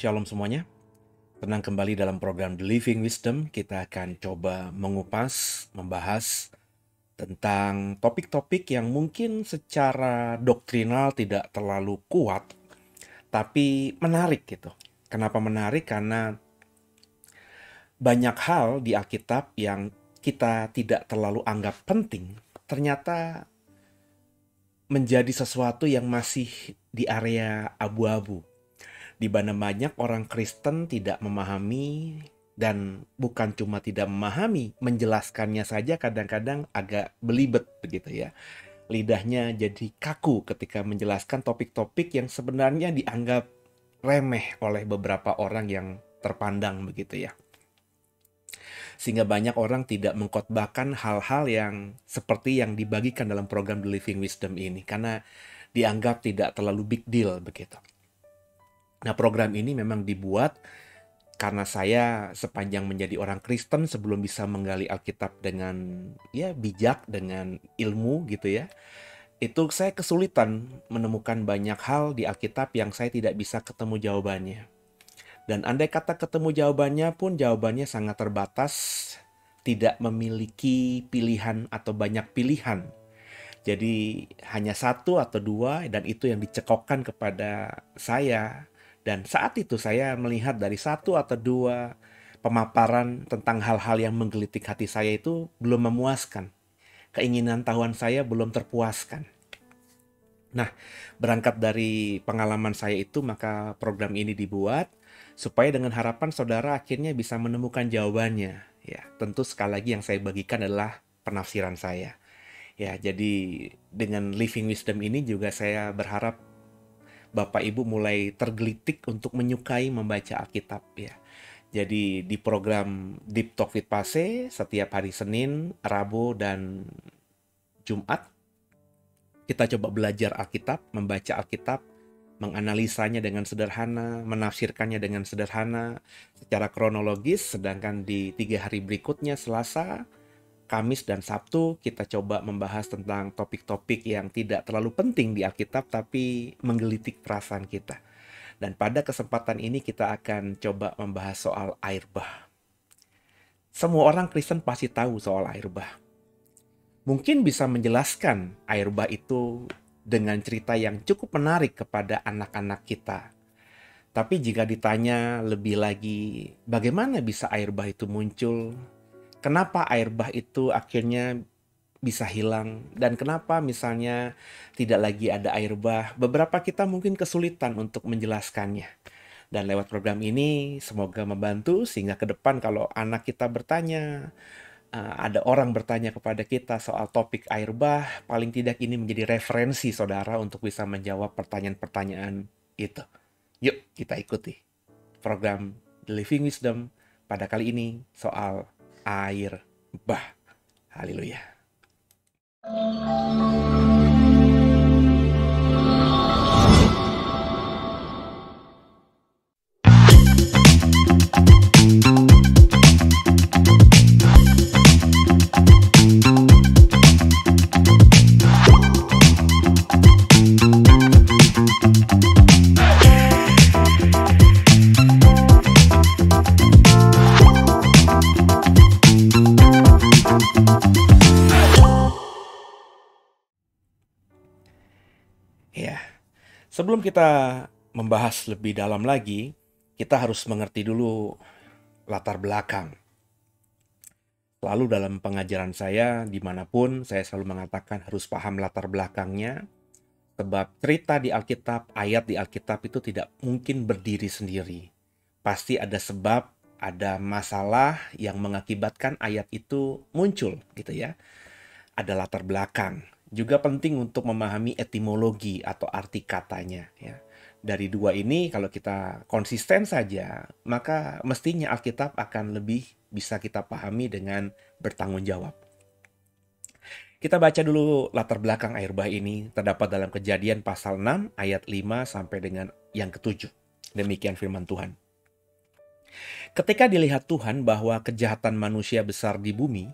Shalom semuanya. Tenang kembali dalam program The Living Wisdom. Kita akan coba mengupas, membahas tentang topik-topik yang mungkin secara doktrinal tidak terlalu kuat, tapi menarik gitu. Kenapa menarik? Karena banyak hal di Alkitab yang kita tidak terlalu anggap penting, ternyata menjadi sesuatu yang masih di area abu-abu. Di mana banyak orang Kristen tidak memahami, dan bukan cuma tidak memahami, menjelaskannya saja kadang-kadang agak belibet begitu ya. Lidahnya jadi kaku ketika menjelaskan topik-topik yang sebenarnya dianggap remeh oleh beberapa orang yang terpandang begitu ya. Sehingga banyak orang tidak mengkhotbahkan hal-hal yang seperti yang dibagikan dalam program The Living Wisdom ini, karena dianggap tidak terlalu big deal begitu. Nah, program ini memang dibuat karena saya sepanjang menjadi orang Kristen sebelum bisa menggali Alkitab dengan bijak, dengan ilmu gitu ya. Itu saya kesulitan menemukan banyak hal di Alkitab yang saya tidak bisa ketemu jawabannya. Dan andai kata ketemu jawabannya pun jawabannya sangat terbatas, tidak memiliki pilihan atau banyak pilihan. Jadi hanya satu atau dua, dan itu yang dicekokkan kepada saya. Dan saat itu saya melihat dari satu atau dua pemaparan tentang hal-hal yang menggelitik hati saya itu belum memuaskan. Keinginan tahuan saya belum terpuaskan. Nah, berangkat dari pengalaman saya itu, maka program ini dibuat supaya dengan harapan saudara akhirnya bisa menemukan jawabannya. Ya, tentu sekali lagi yang saya bagikan adalah penafsiran saya. Ya, jadi dengan Living Wisdom ini juga saya berharap Bapak Ibu mulai tergelitik untuk menyukai membaca Alkitab ya. Jadi di program Deep Talk with Pase setiap hari Senin, Rabu, dan Jumat kita coba belajar Alkitab, membaca Alkitab, menganalisanya dengan sederhana, menafsirkannya dengan sederhana secara kronologis. Sedangkan di 3 hari berikutnya, Selasa, Kamis, dan Sabtu, kita coba membahas tentang topik-topik yang tidak terlalu penting di Alkitab tapi menggelitik perasaan kita. Dan pada kesempatan ini kita akan coba membahas soal air bah. Semua orang Kristen pasti tahu soal air bah. Mungkin bisa menjelaskan air bah itu dengan cerita yang cukup menarik kepada anak-anak kita. Tapi jika ditanya lebih lagi, bagaimana bisa air bah itu muncul? Kenapa air bah itu akhirnya bisa hilang? Dan kenapa misalnya tidak lagi ada air bah? Beberapa kita mungkin kesulitan untuk menjelaskannya. Dan lewat program ini semoga membantu sehingga ke depan kalau anak kita bertanya, ada orang bertanya kepada kita soal topik air bah, paling tidak ini menjadi referensi saudara untuk bisa menjawab pertanyaan-pertanyaan itu. Yuk kita ikuti program The Living Wisdom pada kali ini soal air bah. Haleluya. Ya, sebelum kita membahas lebih dalam lagi, kita harus mengerti dulu latar belakang. Selalu dalam pengajaran saya, dimanapun, saya selalu mengatakan harus paham latar belakangnya. Sebab cerita di Alkitab, ayat di Alkitab itu tidak mungkin berdiri sendiri. Pasti ada sebab, ada masalah yang mengakibatkan ayat itu muncul gitu ya. Ada latar belakang. Juga penting untuk memahami etimologi atau arti katanya ya. Dari dua ini kalau kita konsisten saja, maka mestinya Alkitab akan lebih bisa kita pahami dengan bertanggung jawab. Kita baca dulu latar belakang air bah ini, terdapat dalam Kejadian pasal 6 ayat 5 sampai dengan yang ke-7. Demikian firman Tuhan. Ketika dilihat Tuhan bahwa kejahatan manusia besar di bumi,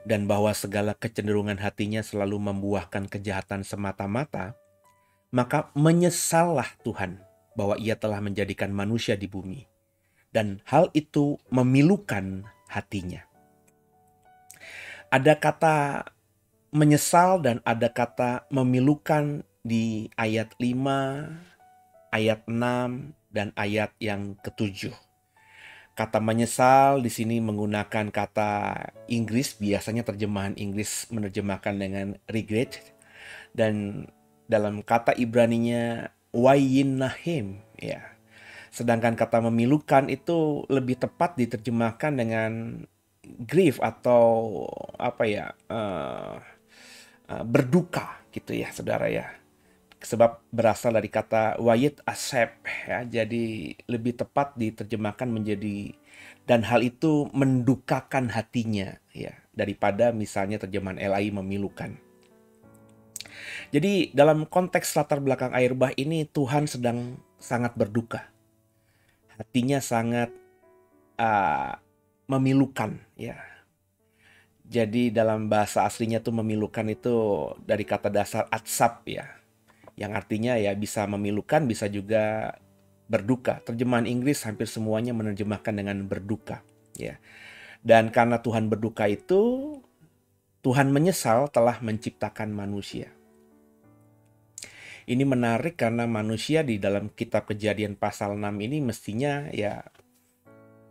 dan bahwa segala kecenderungan hatinya selalu membuahkan kejahatan semata-mata, maka menyesallah Tuhan bahwa Ia telah menjadikan manusia di bumi. Dan hal itu memilukan hatinya. Ada kata menyesal dan ada kata memilukan di ayat 5, ayat 6, dan ayat yang ke-7. Kata menyesal di sini menggunakan kata Inggris, biasanya terjemahan Inggris menerjemahkan dengan regret, dan dalam kata Ibraninya wayinnahim, ya. Sedangkan kata memilukan itu lebih tepat diterjemahkan dengan grief atau berduka gitu ya, saudara ya. Sebab berasal dari kata wayit asep ya, jadi lebih tepat diterjemahkan menjadi dan hal itu mendukakan hatinya ya, daripada misalnya terjemahan LAI memilukan. Jadi dalam konteks latar belakang air bah ini, Tuhan sedang sangat berduka. Hatinya sangat memilukan ya. Jadi dalam bahasa aslinya tuh memilukan itu dari kata dasar atsap ya, yang artinya ya bisa memilukan, bisa juga berduka. Terjemahan Inggris hampir semuanya menerjemahkan dengan berduka ya. Dan karena Tuhan berduka itu, Tuhan menyesal telah menciptakan manusia. Ini menarik karena manusia di dalam kitab Kejadian pasal 6 ini mestinya ya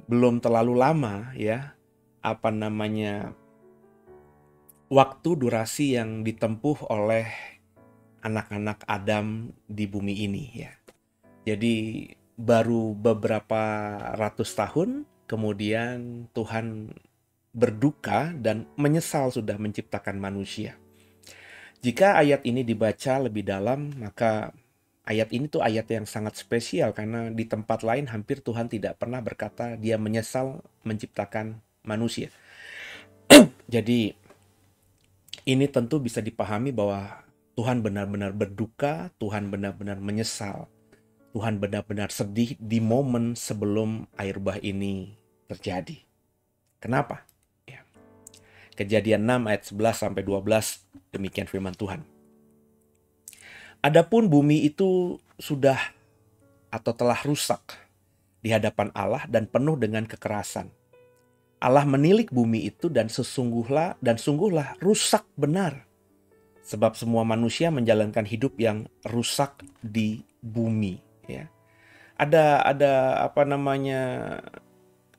belum terlalu lama ya, waktu durasi yang ditempuh oleh anak-anak Adam di bumi ini ya. Jadi baru beberapa ratus tahun kemudian Tuhan berduka dan menyesal sudah menciptakan manusia. Jika ayat ini dibaca lebih dalam, maka ayat ini tuh ayat yang sangat spesial karena di tempat lain hampir Tuhan tidak pernah berkata dia menyesal menciptakan manusia. Jadi ini tentu bisa dipahami bahwa Tuhan benar-benar berduka, Tuhan benar-benar menyesal, Tuhan benar-benar sedih di momen sebelum air bah ini terjadi. Kenapa? Ya. Kejadian 6 ayat 11 sampai 12, demikian firman Tuhan. Adapun bumi itu sudah atau telah rusak di hadapan Allah dan penuh dengan kekerasan. Allah menilik bumi itu dan sungguhlah rusak benar. Sebab semua manusia menjalankan hidup yang rusak di bumi ya. Ada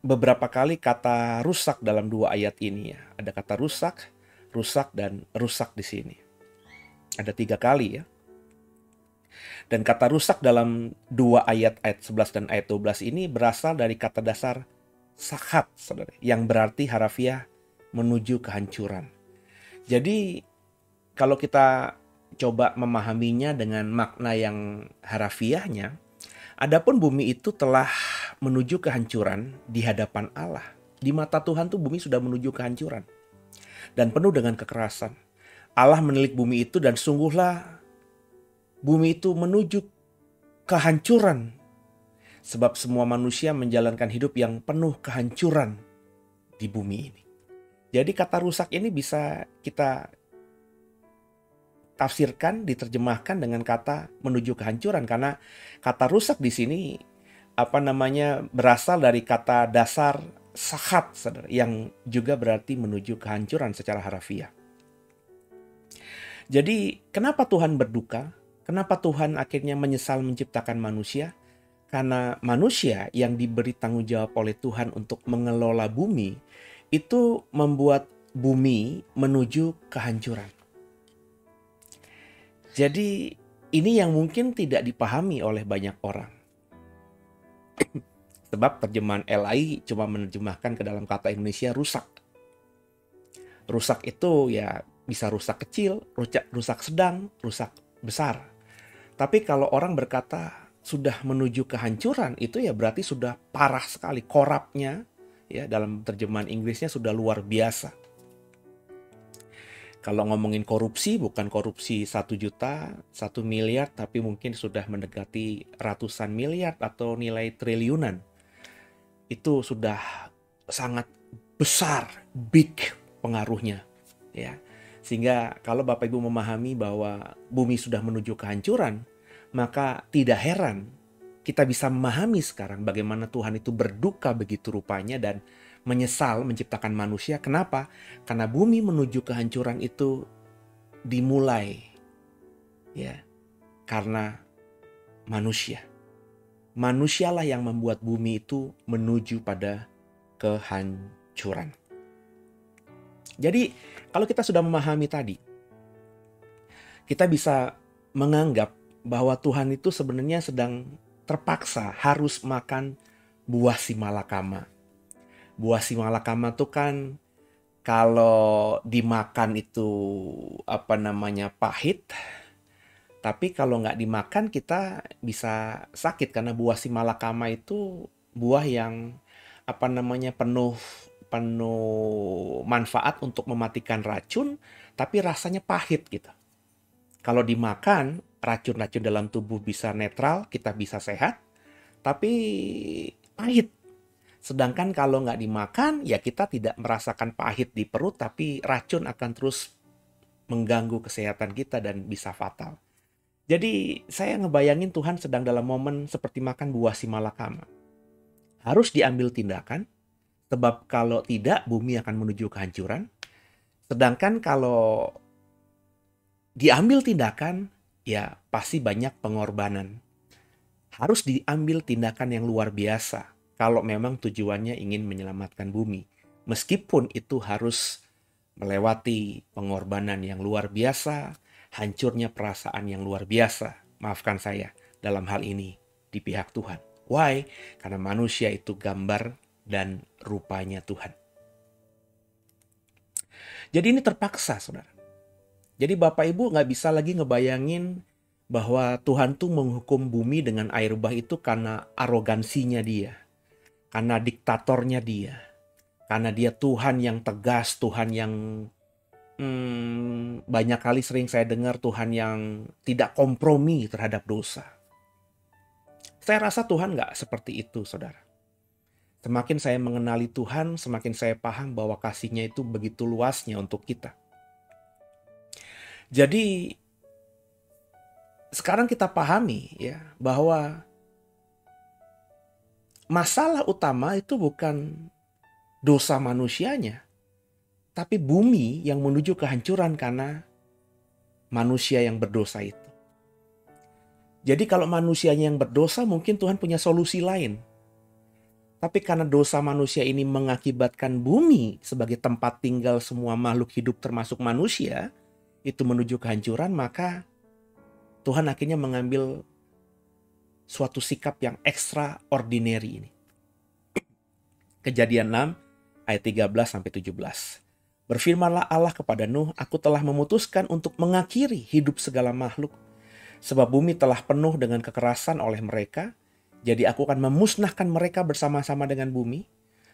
beberapa kali kata rusak dalam dua ayat ini ya. Ada kata rusak, dan rusak di sini. Ada 3 kali ya. Dan kata rusak dalam dua ayat 11 dan ayat 12 ini berasal dari kata dasar sakhat, saudara, yang berarti harafiah menuju kehancuran. Jadi kalau kita coba memahaminya dengan makna yang harafiahnya, adapun bumi itu telah menuju kehancuran di hadapan Allah. Di mata Tuhan tuh bumi sudah menuju kehancuran dan penuh dengan kekerasan. Allah menilik bumi itu dan sungguhlah bumi itu menuju kehancuran. Sebab semua manusia menjalankan hidup yang penuh kehancuran di bumi ini. Jadi kata rusak ini bisa kita tafsirkan, diterjemahkan dengan kata menuju kehancuran. Karena kata rusak di sini berasal dari kata dasar sakhat, yang juga berarti menuju kehancuran secara harafiah. Jadi kenapa Tuhan berduka? Kenapa Tuhan akhirnya menyesal menciptakan manusia? Karena manusia yang diberi tanggung jawab oleh Tuhan untuk mengelola bumi, itu membuat bumi menuju kehancuran. Jadi ini yang mungkin tidak dipahami oleh banyak orang. Sebab terjemahan LAI cuma menerjemahkan ke dalam kata Indonesia rusak. Rusak itu ya bisa rusak kecil, rusak sedang, rusak besar. Tapi kalau orang berkata sudah menuju kehancuran, itu ya berarti sudah parah sekali. Korapnya ya dalam terjemahan Inggrisnya sudah luar biasa. Kalau ngomongin korupsi, bukan korupsi 1 juta, 1 miliar, tapi mungkin sudah mendekati ratusan miliar atau nilai triliunan. Itu sudah sangat besar, big pengaruhnya. Ya. Sehingga kalau Bapak Ibu memahami bahwa bumi sudah menuju kehancuran, maka tidak heran kita bisa memahami sekarang bagaimana Tuhan itu berduka begitu rupanya dan menyesal menciptakan manusia. Kenapa? Karena bumi menuju kehancuran itu dimulai ya karena manusia. Manusialah yang membuat bumi itu menuju pada kehancuran. Jadi kalau kita sudah memahami tadi, kita bisa menganggap bahwa Tuhan itu sebenarnya sedang terpaksa harus makan buah simalakama. Buah simalakama itu kan kalau dimakan itu pahit. Tapi kalau nggak dimakan kita bisa sakit karena buah simalakama itu buah yang penuh manfaat untuk mematikan racun, tapi rasanya pahit gitu. Kalau dimakan, racun-racun dalam tubuh bisa netral, kita bisa sehat, tapi pahit. Sedangkan kalau nggak dimakan, ya kita tidak merasakan pahit di perut, tapi racun akan terus mengganggu kesehatan kita dan bisa fatal. Jadi saya ngebayangin Tuhan sedang dalam momen seperti makan buah simalakama. Harus diambil tindakan, sebab kalau tidak bumi akan menuju kehancuran. Sedangkan kalau diambil tindakan, ya pasti banyak pengorbanan. Harus diambil tindakan yang luar biasa kalau memang tujuannya ingin menyelamatkan bumi. Meskipun itu harus melewati pengorbanan yang luar biasa, hancurnya perasaan yang luar biasa, maafkan saya dalam hal ini di pihak Tuhan. Why? Karena manusia itu gambar dan rupanya Tuhan. Jadi ini terpaksa, saudara. Jadi Bapak Ibu nggak bisa lagi ngebayangin bahwa Tuhan tuh menghukum bumi dengan air bah itu karena arogansinya dia, karena diktatornya dia, karena dia Tuhan yang tegas, Tuhan yang banyak kali sering saya dengar Tuhan yang tidak kompromi terhadap dosa. Saya rasa Tuhan nggak seperti itu, saudara. Semakin saya mengenali Tuhan, semakin saya paham bahwa kasih-Nya itu begitu luasnya untuk kita. Jadi sekarang kita pahami ya bahwa masalah utama itu bukan dosa manusianya, tapi bumi yang menuju kehancuran karena manusia yang berdosa itu. Jadi kalau manusianya yang berdosa mungkin Tuhan punya solusi lain. Tapi karena dosa manusia ini mengakibatkan bumi sebagai tempat tinggal semua makhluk hidup termasuk manusia, itu menuju kehancuran, maka Tuhan akhirnya mengambil suatu sikap yang extraordinary ini. Kejadian 6 ayat 13-17. Berfirmanlah Allah kepada Nuh, aku telah memutuskan untuk mengakhiri hidup segala makhluk. Sebab bumi telah penuh dengan kekerasan oleh mereka. Jadi aku akan memusnahkan mereka bersama-sama dengan bumi.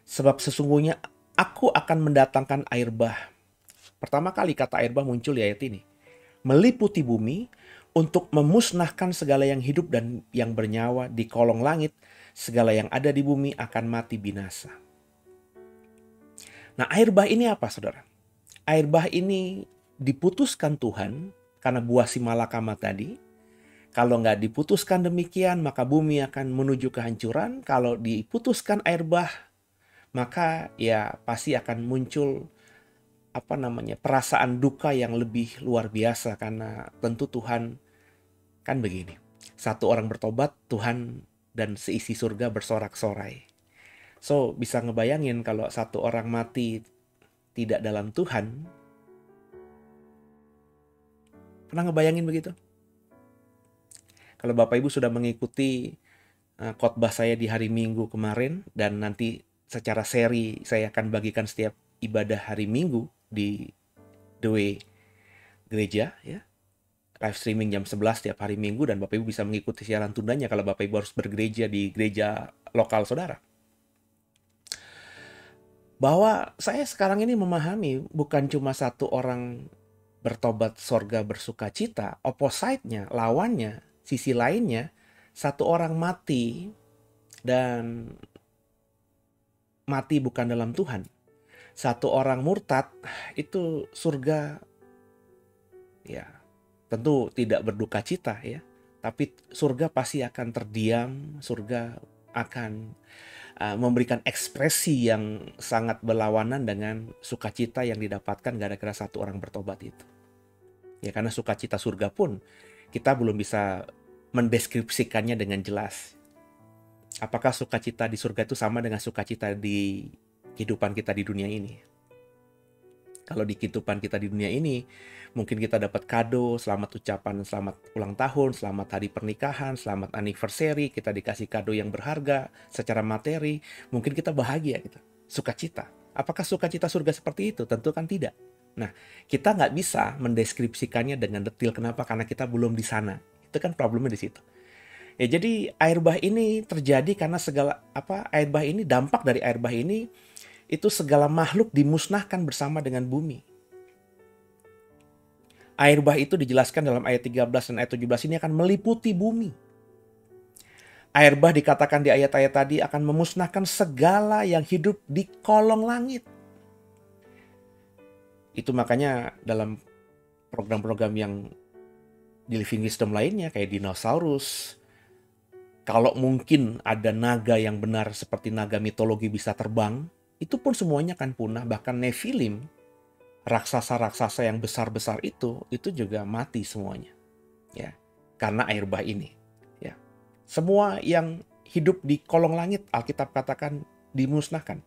Sebab sesungguhnya aku akan mendatangkan air bah. Pertama kali kata air bah muncul di ayat ini. Meliputi bumi untuk memusnahkan segala yang hidup dan yang bernyawa di kolong langit. Segala yang ada di bumi akan mati binasa. Nah, air bah ini apa, saudara? Air bah ini diputuskan Tuhan karena buah simalakama tadi. Kalau nggak diputuskan demikian, maka bumi akan menuju kehancuran. Kalau diputuskan air bah, maka ya pasti akan muncul perasaan duka yang lebih luar biasa. Karena tentu Tuhan kan begini. Satu orang bertobat, Tuhan dan seisi surga bersorak-sorai. So, bisa ngebayangin kalau satu orang mati tidak dalam Tuhan. Pernah ngebayangin begitu? Kalau Bapak Ibu sudah mengikuti khotbah saya di hari Minggu kemarin, dan nanti secara seri saya akan bagikan setiap ibadah hari Minggu di The Way Gereja, ya. Live streaming jam 11 setiap hari Minggu, dan Bapak Ibu bisa mengikuti siaran tundanya kalau Bapak Ibu harus bergereja di gereja lokal saudara. Bahwa saya sekarang ini memahami bukan cuma satu orang bertobat sorga bersuka cita, opposite-nya, lawannya, sisi lainnya, satu orang mati dan mati bukan dalam Tuhan. Satu orang murtad itu surga ya tentu tidak berduka cita ya. Tapi surga pasti akan terdiam, surga akan memberikan ekspresi yang sangat berlawanan dengan sukacita yang didapatkan gara-gara satu orang bertobat itu. Ya, karena sukacita surga pun kita belum bisa mendeskripsikannya dengan jelas. Apakah sukacita di surga itu sama dengan sukacita di kehidupan kita di dunia ini? Kalau di kehidupan kita di dunia ini, mungkin kita dapat kado, selamat ucapan, selamat ulang tahun, selamat hari pernikahan, selamat anniversary, kita dikasih kado yang berharga secara materi, mungkin kita bahagia gitu, sukacita. Apakah sukacita surga seperti itu? Tentu kan tidak. Nah, kita nggak bisa mendeskripsikannya dengan detail. Kenapa? Karena kita belum di sana. Itu kan problemnya di situ. Ya, jadi air bah ini terjadi karena air bah ini, dampak dari air bah ini itu segala makhluk dimusnahkan bersama dengan bumi. Air bah itu dijelaskan dalam ayat 13 dan ayat 17 ini akan meliputi bumi. Air bah dikatakan di ayat-ayat tadi akan memusnahkan segala yang hidup di kolong langit. Itu makanya dalam program-program yang di Living Wisdom lainnya kayak dinosaurus, kalau mungkin ada naga yang benar seperti naga mitologi bisa terbang, itu pun semuanya akan punah. Bahkan Nephilim, raksasa-raksasa yang besar-besar itu juga mati semuanya. Ya, karena air bah ini. Ya. Semua yang hidup di kolong langit, Alkitab katakan dimusnahkan.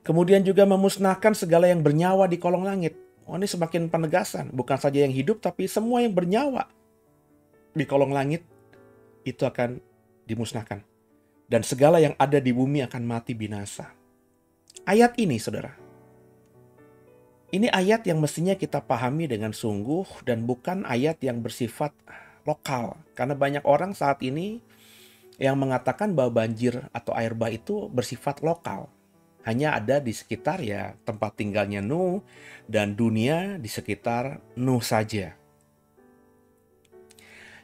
Kemudian juga memusnahkan segala yang bernyawa di kolong langit. Oh, ini semakin penegasan. Bukan saja yang hidup, tapi semua yang bernyawa di kolong langit itu akan dimusnahkan. Dan segala yang ada di bumi akan mati binasa. Ayat ini, saudara, ini ayat yang mestinya kita pahami dengan sungguh dan bukan ayat yang bersifat lokal. Karena banyak orang saat ini yang mengatakan bahwa banjir atau air bah itu bersifat lokal. Hanya ada di sekitar ya tempat tinggalnya Nuh dan dunia di sekitar Nuh saja.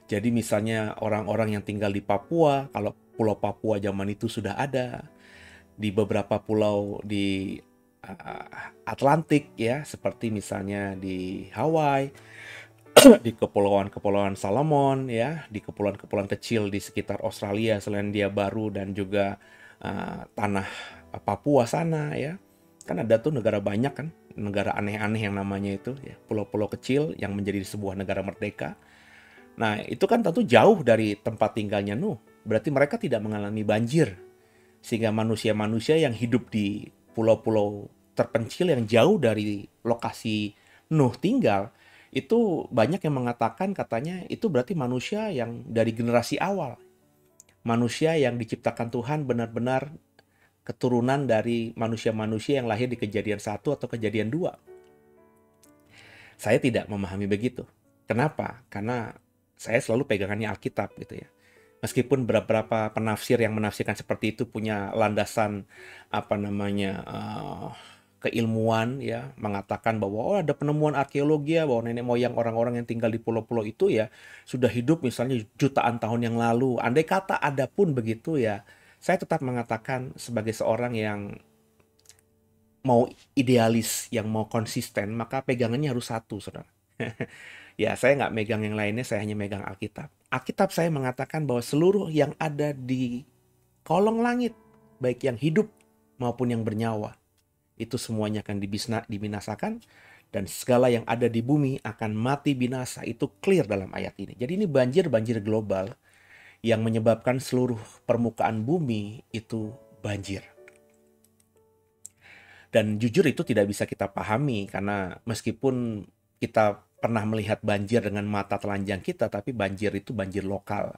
Jadi misalnya orang-orang yang tinggal di Papua, kalau Pulau Papua zaman itu sudah ada, di beberapa pulau di Atlantik ya, seperti misalnya di Hawaii, di kepulauan-kepulauan Salomon ya, di kepulauan-kepulauan kecil di sekitar Australia, Selandia Baru dan juga tanah Papua sana ya. Kan ada tuh negara banyak kan, negara aneh-aneh yang namanya itu ya, pulau-pulau kecil yang menjadi sebuah negara merdeka. Nah, itu kan tentu jauh dari tempat tinggalnya Nuh. Berarti mereka tidak mengalami banjir. Sehingga manusia-manusia yang hidup di pulau-pulau terpencil yang jauh dari lokasi Nuh tinggal, itu banyak yang mengatakan katanya itu berarti manusia yang dari generasi awal. Manusia yang diciptakan Tuhan benar-benar keturunan dari manusia-manusia yang lahir di Kejadian 1 atau Kejadian 2. Saya tidak memahami begitu. Kenapa? Karena saya selalu pegangannya Alkitab gitu ya. Meskipun beberapa penafsir yang menafsirkan seperti itu punya landasan keilmuan ya, mengatakan bahwa ada penemuan arkeologi ya, bahwa nenek moyang orang-orang yang tinggal di pulau-pulau itu ya sudah hidup misalnya jutaan tahun yang lalu. Andai kata ada pun begitu ya, saya tetap mengatakan sebagai seorang yang mau idealis, yang mau konsisten, maka pegangannya harus satu, saudara. Ya, saya nggak megang yang lainnya, saya hanya megang Alkitab. Alkitab saya mengatakan bahwa seluruh yang ada di kolong langit, baik yang hidup maupun yang bernyawa, itu semuanya akan dibinasakan, dan segala yang ada di bumi akan mati binasa. Itu clear dalam ayat ini. Jadi ini banjir global yang menyebabkan seluruh permukaan bumi itu banjir. Dan jujur itu tidak bisa kita pahami, karena meskipun kita pernah melihat banjir dengan mata telanjang kita, tapi banjir itu banjir lokal.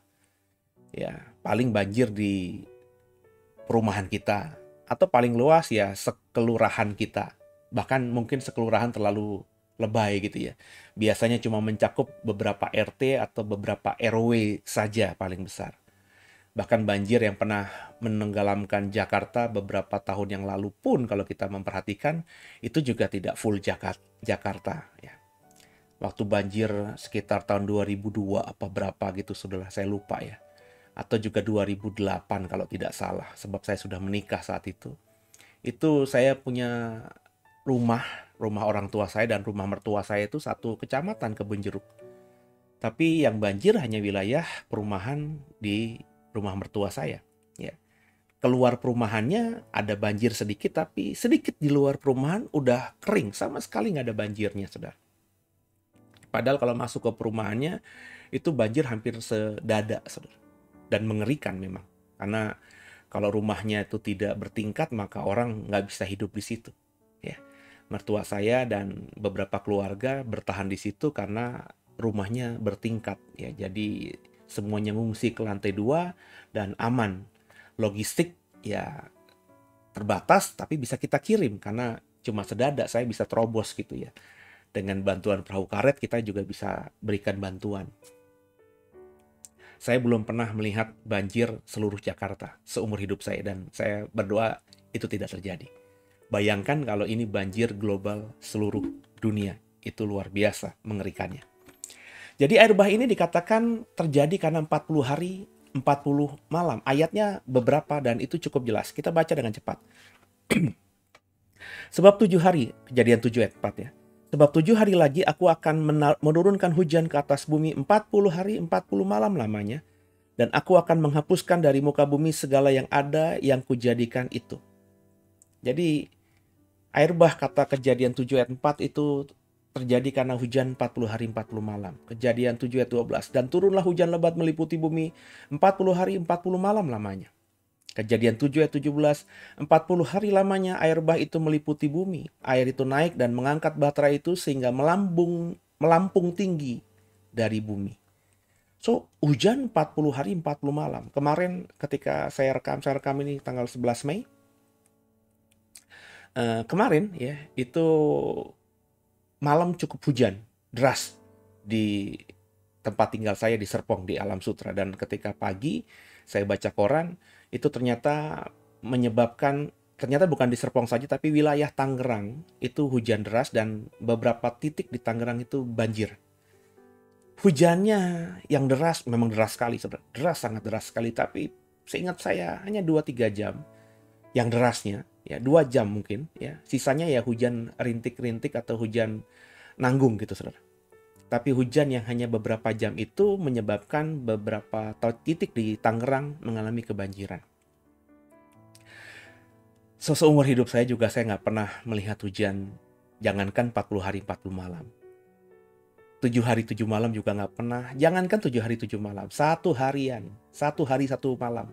Ya, paling banjir di perumahan kita, atau paling luas ya sekelurahan kita. Bahkan mungkin sekelurahan terlalu lebay gitu ya. Biasanya cuma mencakup beberapa RT atau beberapa RW saja paling besar. Bahkan banjir yang pernah menenggelamkan Jakarta beberapa tahun yang lalu pun kalau kita memperhatikan itu juga tidak full Jakarta ya. Waktu banjir sekitar tahun 2002 apa berapa gitu, saudara, saya lupa ya. Atau juga 2008 kalau tidak salah, sebab saya sudah menikah saat itu. Itu saya punya rumah orang tua saya dan rumah mertua saya itu satu kecamatan, Kebonjeruk. Tapi yang banjir hanya wilayah perumahan di rumah mertua saya. Ya. Keluar perumahannya ada banjir sedikit, tapi sedikit di luar perumahan udah kering, sama sekali nggak ada banjirnya, saudara. Padahal kalau masuk ke perumahannya, itu banjir hampir sedada, saudara. Dan mengerikan memang. Karena kalau rumahnya itu tidak bertingkat, maka orang nggak bisa hidup di situ. Ya. Mertua saya dan beberapa keluarga bertahan di situ karena rumahnya bertingkat. Ya. Jadi semuanya mengungsi ke lantai 2 dan aman. Logistik ya terbatas, tapi bisa kita kirim karena cuma sedada saya bisa terobos gitu ya. Dengan bantuan perahu karet kita juga bisa berikan bantuan. Saya belum pernah melihat banjir seluruh Jakarta seumur hidup saya dan saya berdoa itu tidak terjadi. Bayangkan kalau ini banjir global seluruh dunia, itu luar biasa mengerikannya. Jadi air bah ini dikatakan terjadi karena 40 hari, 40 malam. Ayatnya beberapa dan itu cukup jelas. Kita baca dengan cepat. Sebab 7 hari, Kejadian 7 ayat 4 ya. Sebab 7 hari lagi aku akan menurunkan hujan ke atas bumi 40 hari 40 malam lamanya. Dan aku akan menghapuskan dari muka bumi segala yang ada yang kujadikan itu. Jadi air bah kata Kejadian 7 ayat 4 itu terjadi karena hujan 40 hari 40 malam. Kejadian 7 ayat 12. Dan turunlah hujan lebat meliputi bumi 40 hari 40 malam lamanya. Kejadian 7 ayat 17. 40 hari lamanya air bah itu meliputi bumi. Air itu naik dan mengangkat bahtera itu sehingga melampung tinggi dari bumi. So, hujan 40 hari 40 malam. Kemarin ketika saya rekam ini tanggal 11 Mei. Kemarin ya, itu malam cukup hujan deras di tempat tinggal saya di Serpong di Alam Sutra, dan ketika pagi saya baca koran itu ternyata bukan di Serpong saja tapi wilayah Tangerang itu hujan deras dan beberapa titik di Tangerang itu banjir. Hujannya yang deras memang deras sekali, deras, sangat deras sekali, tapi seingat saya hanya 2-3 jam yang derasnya. Ya, 2 jam mungkin ya. Sisanya ya hujan rintik-rintik atau hujan nanggung gitu, saudara. Tapi hujan yang hanya beberapa jam itu menyebabkan beberapa titik di Tangerang mengalami kebanjiran. Seumur hidup saya juga saya nggak pernah melihat hujan, jangankan 40 hari 40 malam. 7 hari 7 malam juga nggak pernah, jangankan 7 hari 7 malam. 1 harian, 1 hari 1 malam.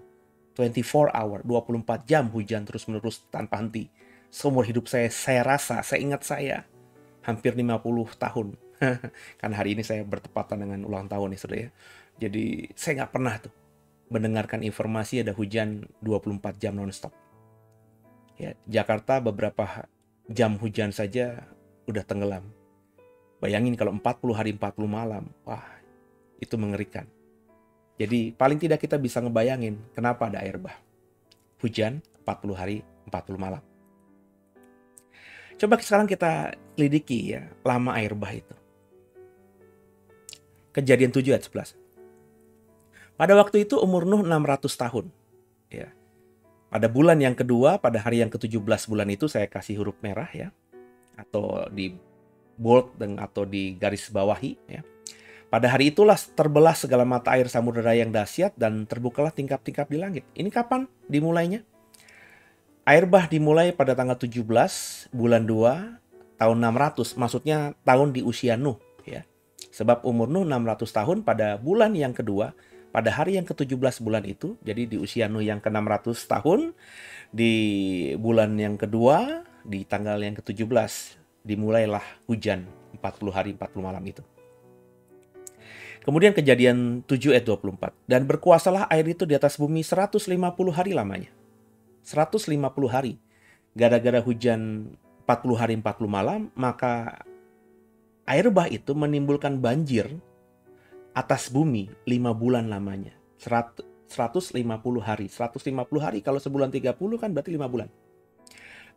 24 hour, 24 jam hujan terus-menerus tanpa henti. Seumur hidup saya ingat saya hampir 50 tahun. Karena hari ini saya bertepatan dengan ulang tahun nih, saudara ya. Jadi saya nggak pernah tuh mendengarkan informasi ada hujan 24 jam non-stop. Ya, Jakarta beberapa jam hujan saja udah tenggelam. Bayangin kalau 40 hari 40 malam, wah itu mengerikan. Jadi paling tidak kita bisa ngebayangin kenapa ada air bah. Hujan 40 hari 40 malam. Coba sekarang kita selidiki ya lama air bah itu. Kejadian 7 ayat 11. Pada waktu itu umur Nuh 600 tahun. Ya. Pada bulan yang kedua, pada hari yang ke-17 bulan itu saya kasih huruf merah ya. Atau di bold atau di garis bawahi ya. Pada hari itulah terbelah segala mata air samudera yang dahsyat dan terbukalah tingkap-tingkap di langit. Ini kapan dimulainya? Air bah dimulai pada tanggal 17 bulan 2 tahun 600. Maksudnya tahun di usia Nuh ya. Sebab umur Nuh 600 tahun pada bulan yang kedua, pada hari yang ke-17 bulan itu. Jadi di usia Nuh yang ke-600 tahun, di bulan yang kedua, di tanggal yang ke-17 dimulailah hujan 40 hari 40 malam itu. Kemudian Kejadian 7 ayat 24. Dan berkuasalah air itu di atas bumi 150 hari lamanya. 150 hari. Gara-gara hujan 40 hari 40 malam, maka air bah itu menimbulkan banjir atas bumi 5 bulan lamanya. 150 hari. 150 hari kalau sebulan 30 kan berarti 5 bulan.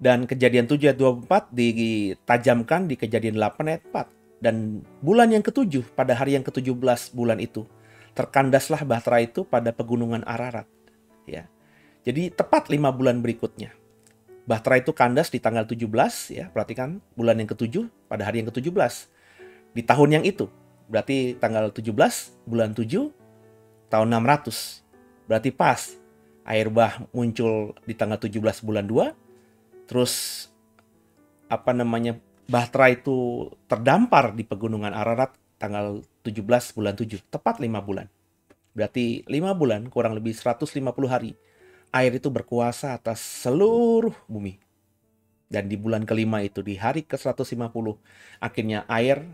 Dan Kejadian 7 ayat 24 ditajamkan di Kejadian 8 ayat 4. Dan bulan yang ke-7, pada hari yang ke-17 bulan itu, terkandaslah bahtera itu pada pegunungan Ararat. Ya. Jadi tepat 5 bulan berikutnya. Bahtera itu kandas di tanggal 17, ya, perhatikan bulan yang ke-7, pada hari yang ke-17. Di tahun yang itu, berarti tanggal 17 bulan 7 tahun 600. Berarti pas air bah muncul di tanggal 17 bulan 2, terus Bahtera itu terdampar di pegunungan Ararat tanggal 17 bulan 7, tepat 5 bulan. Berarti 5 bulan kurang lebih 150 hari. Air itu berkuasa atas seluruh bumi. Dan di bulan kelima itu, di hari ke-150, akhirnya air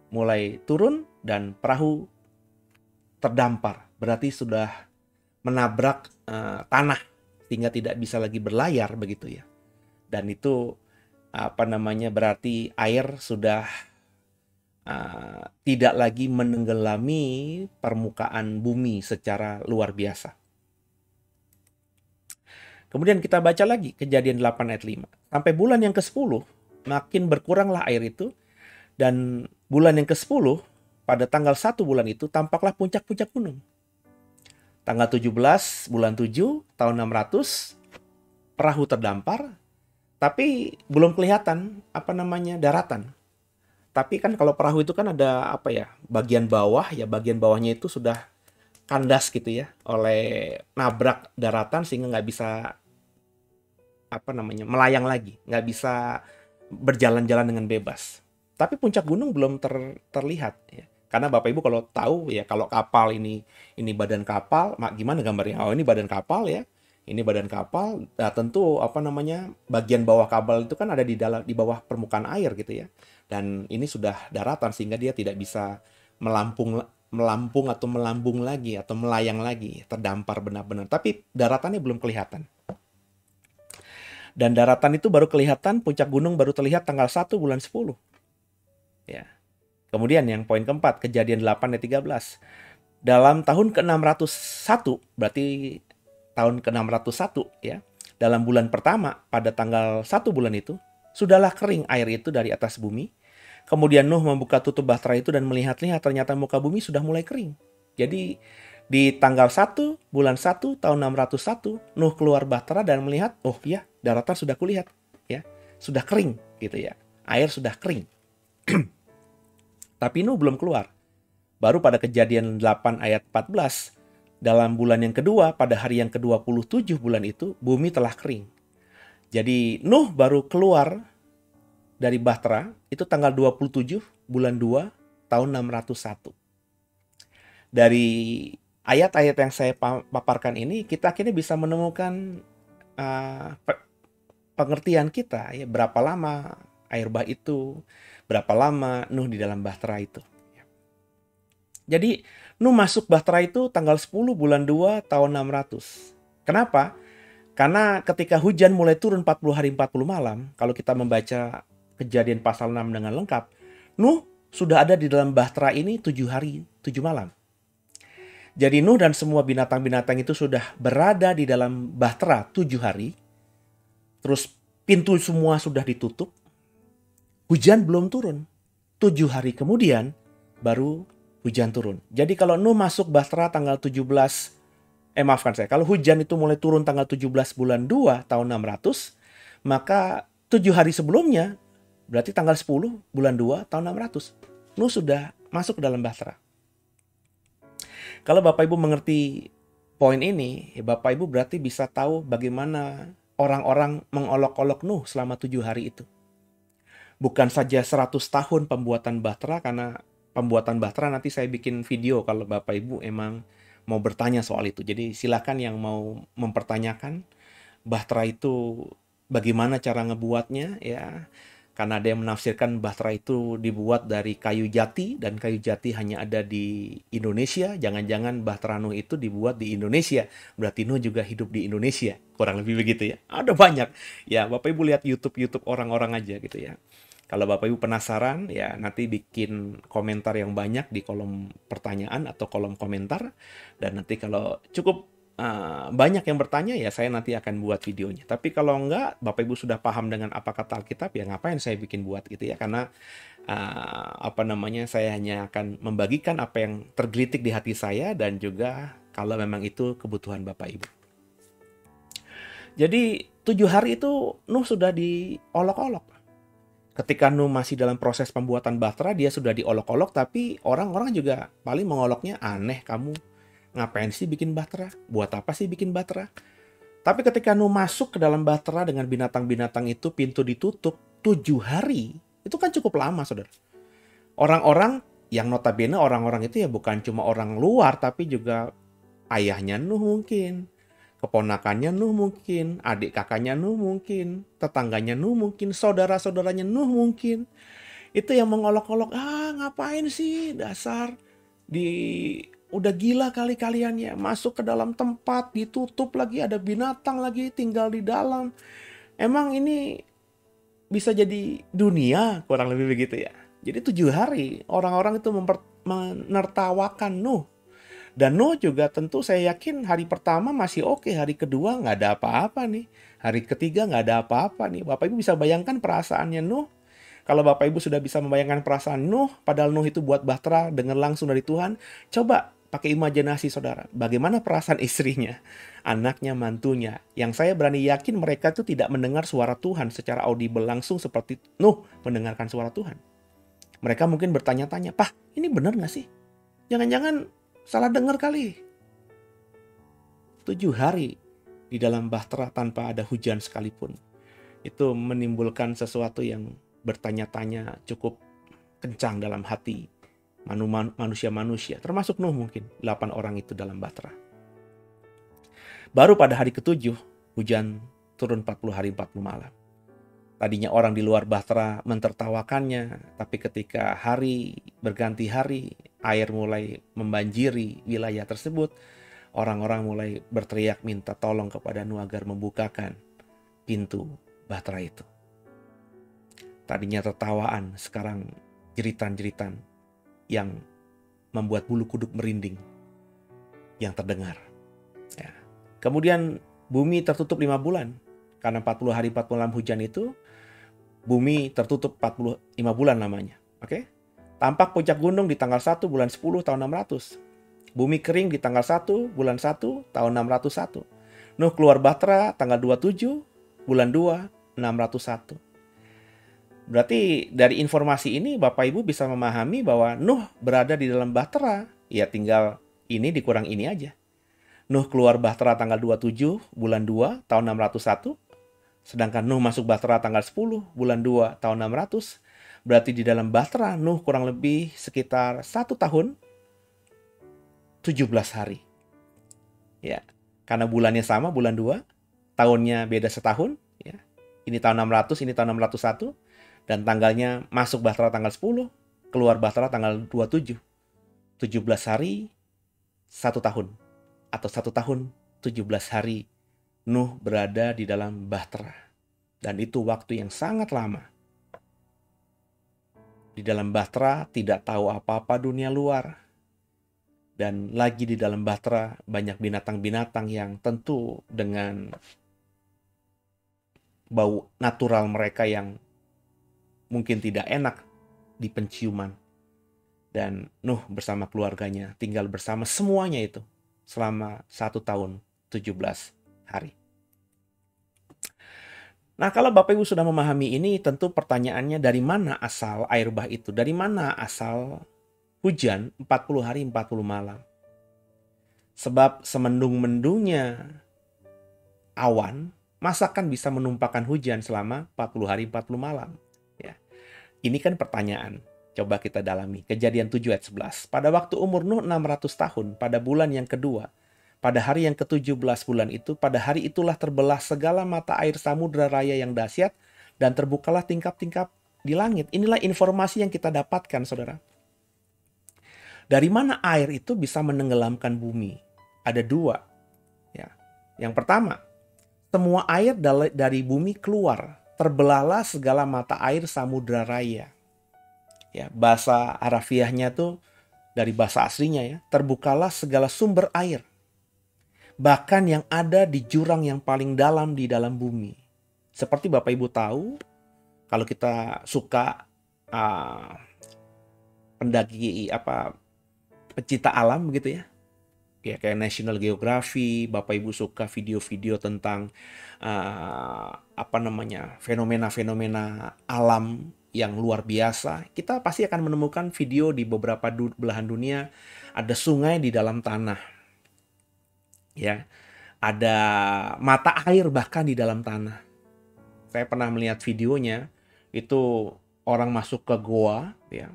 mulai turun dan perahu terdampar. Berarti sudah menabrak tanah sehingga tidak bisa lagi berlayar begitu ya. Dan itu berarti air sudah tidak lagi menenggelami permukaan bumi secara luar biasa. Kemudian kita baca lagi Kejadian 8 ayat 5. Sampai bulan yang ke-10 makin berkuranglah air itu, dan bulan yang ke-10 pada tanggal 1 bulan itu tampaklah puncak-puncak gunung. Tanggal 17 bulan 7 tahun 600 perahu terdampar, tapi belum kelihatan daratan. Tapi kan kalau perahu itu kan ada bagian bawah ya, bagian bawahnya itu sudah kandas gitu ya oleh nabrak daratan sehingga nggak bisa melayang lagi, nggak bisa berjalan-jalan dengan bebas. Tapi puncak gunung belum terlihat ya. Karena Bapak Ibu kalau tahu ya, kalau kapal ini badan kapal, gimana gambarnya? Oh, ini badan kapal ya. Ini badan kapal. Nah, tentu bagian bawah kapal itu kan ada di bawah permukaan air gitu ya. Dan ini sudah daratan sehingga dia tidak bisa melampung atau melambung lagi atau melayang lagi, terdampar benar-benar. Tapi daratannya belum kelihatan. Dan daratan itu baru kelihatan, puncak gunung baru terlihat tanggal 1 bulan 10. Ya. Kemudian yang poin keempat, Kejadian 8 ayat 13. Dalam tahun ke-601, berarti tahun ke-601 ya, dalam bulan pertama pada tanggal 1 bulan itu, sudahlah kering air itu dari atas bumi. Kemudian Nuh membuka tutup bahtera itu dan melihat-lihat ternyata muka bumi sudah mulai kering. Jadi di tanggal 1 bulan 1 tahun 601, Nuh keluar bahtera dan melihat, oh ya, daratan sudah kulihat ya, sudah kering gitu ya. Air sudah kering. Tapi Nuh belum keluar. Baru pada Kejadian 8 ayat 14, dalam bulan yang kedua, pada hari yang ke-27 bulan itu, bumi telah kering. Jadi Nuh baru keluar dari bahtera itu tanggal 27 bulan 2 tahun 601. Dari ayat-ayat yang saya paparkan ini, kita akhirnya bisa menemukan pengertian kita ya, berapa lama air bah itu, berapa lama Nuh di dalam bahtera itu. Jadi Nuh masuk bahtera itu tanggal 10 bulan 2 tahun 600. Kenapa? Karena ketika hujan mulai turun 40 hari 40 malam, kalau kita membaca Kejadian pasal 6 dengan lengkap, Nuh sudah ada di dalam bahtera ini 7 hari 7 malam. Jadi Nuh dan semua binatang-binatang itu sudah berada di dalam bahtera 7 hari. Terus pintu semua sudah ditutup. Hujan belum turun. 7 hari kemudian baru hujan turun. Jadi kalau Nuh masuk bahtera tanggal 17, kalau hujan itu mulai turun tanggal 17 bulan 2 tahun 600, maka 7 hari sebelumnya, berarti tanggal 10 bulan 2 tahun 600, Nuh sudah masuk ke dalam bahtera. Kalau Bapak Ibu mengerti poin ini, ya Bapak Ibu berarti bisa tahu bagaimana orang-orang mengolok-olok Nuh selama 7 hari itu. Bukan saja 100 tahun pembuatan bahtera, karena pembuatan bahtera nanti saya bikin video kalau Bapak Ibu emang mau bertanya soal itu. Jadi silakan yang mau mempertanyakan bahtera itu bagaimana cara ngebuatnya ya. Karena ada yang menafsirkan bahtera itu dibuat dari kayu jati dan kayu jati hanya ada di Indonesia. Jangan-jangan bahtera Nuh itu dibuat di Indonesia. Berarti Nuh juga hidup di Indonesia. Kurang lebih begitu ya. Ada banyak. Ya Bapak Ibu lihat YouTube orang-orang aja gitu ya. Kalau Bapak Ibu penasaran, ya nanti bikin komentar yang banyak di kolom pertanyaan atau kolom komentar. Dan nanti kalau cukup banyak yang bertanya, ya saya nanti akan buat videonya. Tapi kalau enggak, Bapak Ibu sudah paham dengan apa kata Alkitab, ya ngapain saya bikin buat gitu ya. Karena saya hanya akan membagikan apa yang tergelitik di hati saya dan juga kalau memang itu kebutuhan Bapak Ibu. Jadi 7 hari itu Nuh sudah diolok-olok. Ketika Nuh masih dalam proses pembuatan bahtera, dia sudah diolok-olok, tapi orang-orang juga paling mengoloknya, aneh kamu, ngapain sih bikin bahtera? Buat apa sih bikin bahtera? Tapi ketika Nuh masuk ke dalam bahtera dengan binatang-binatang itu, pintu ditutup 7 hari. Itu kan cukup lama, saudara. Orang-orang yang notabene orang-orang itu ya bukan cuma orang luar, tapi juga ayahnya Nuh mungkin, keponakannya Nuh mungkin, adik kakaknya Nuh mungkin, tetangganya Nuh mungkin, saudara-saudaranya Nuh mungkin. Itu yang mengolok-olok, ngapain sih dasar di udah gila kali kalian ya, masuk ke dalam tempat ditutup lagi, ada binatang lagi tinggal di dalam. Emang ini bisa jadi dunia, kurang lebih begitu ya. Jadi 7 hari orang-orang itu menertawakan Nuh. Dan Nuh juga tentu saya yakin hari pertama masih oke, hari kedua nggak ada apa-apa nih. Hari ketiga nggak ada apa-apa nih. Bapak Ibu bisa bayangkan perasaannya Nuh. Kalau Bapak Ibu sudah bisa membayangkan perasaan Nuh, padahal Nuh itu buat bahtera dengan langsung dari Tuhan, coba pakai imajinasi saudara. Bagaimana perasaan istrinya, anaknya, mantunya. Yang saya berani yakin mereka itu tidak mendengar suara Tuhan secara audible langsung seperti Nuh mendengarkan suara Tuhan. Mereka mungkin bertanya-tanya, "Pah, ini benar nggak sih? Jangan-jangan salah dengar kali." 7 hari di dalam bahtera tanpa ada hujan sekalipun. Itu menimbulkan sesuatu yang bertanya-tanya cukup kencang dalam hati manusia-manusia, termasuk Nuh mungkin, 8 orang itu dalam bahtera. Baru pada hari ke-7, hujan turun 40 hari 40 malam. Tadinya orang di luar bahtera mentertawakannya, tapi ketika hari berganti hari, air mulai membanjiri wilayah tersebut, orang-orang mulai berteriak minta tolong kepada Nuh agar membukakan pintu bahtera itu. Tadinya tertawaan, sekarang jeritan-jeritan yang membuat bulu kuduk merinding yang terdengar. Ya. Kemudian bumi tertutup 5 bulan. Karena 40 hari 40 malam hujan itu, bumi tertutup 45 bulan namanya. Oke? Tampak puncak gunung di tanggal 1 bulan 10 tahun 600. Bumi kering di tanggal 1 bulan 1 tahun 601. Nuh keluar bahtera tanggal 27 bulan 2 601. Berarti dari informasi ini Bapak Ibu bisa memahami bahwa Nuh berada di dalam bahtera. Ya tinggal ini dikurang ini aja. Nuh keluar bahtera tanggal 27 bulan 2 tahun 601. Sedangkan Nuh masuk bahtera tanggal 10 bulan 2 tahun 600. Berarti di dalam bahtera Nuh kurang lebih sekitar 1 tahun 17 hari. Ya, karena bulannya sama, bulan 2, tahunnya beda setahun. Ya. Ini tahun 600, ini tahun 601. Dan tanggalnya masuk bahtera tanggal 10, keluar bahtera tanggal 27. 17 hari, 1 tahun. Atau 1 tahun, 17 hari Nuh berada di dalam bahtera. Dan itu waktu yang sangat lama. Di dalam bahtera tidak tahu apa-apa dunia luar. Dan lagi di dalam bahtera banyak binatang-binatang yang tentu dengan bau natural mereka yang mungkin tidak enak di penciuman. Dan Nuh bersama keluarganya tinggal bersama semuanya itu selama 1 tahun 17 hari. Nah, kalau Bapak Ibu sudah memahami ini, tentu pertanyaannya dari mana asal air bah itu? Dari mana asal hujan 40 hari 40 malam? Sebab semendung-mendungnya awan, masakan bisa menumpahkan hujan selama 40 hari 40 malam? Ya. Ini kan pertanyaan. Coba kita dalami. Kejadian 7 ayat 11. Pada waktu umur Nuh 600 tahun, pada bulan yang kedua, pada hari yang ke-17 bulan itu, pada hari itulah terbelah segala mata air samudra raya yang dahsyat, dan terbukalah tingkap-tingkap di langit. Inilah informasi yang kita dapatkan, saudara. Dari mana air itu bisa menenggelamkan bumi? Ada 2. Ya. Yang pertama, semua air dari bumi keluar. Terbelahlah segala mata air samudra raya. Ya, bahasa harafiahnya tuh dari bahasa aslinya ya. Terbukalah segala sumber air. Bahkan yang ada di jurang yang paling dalam di dalam bumi. Seperti Bapak Ibu tahu, kalau kita suka pecinta alam begitu ya. Ya kayak National Geographic, Bapak Ibu suka video-video tentang fenomena-fenomena alam yang luar biasa, kita pasti akan menemukan video di beberapa belahan dunia ada sungai di dalam tanah, ya. Ada mata air bahkan di dalam tanah. Saya pernah melihat videonya, itu orang masuk ke goa, ya.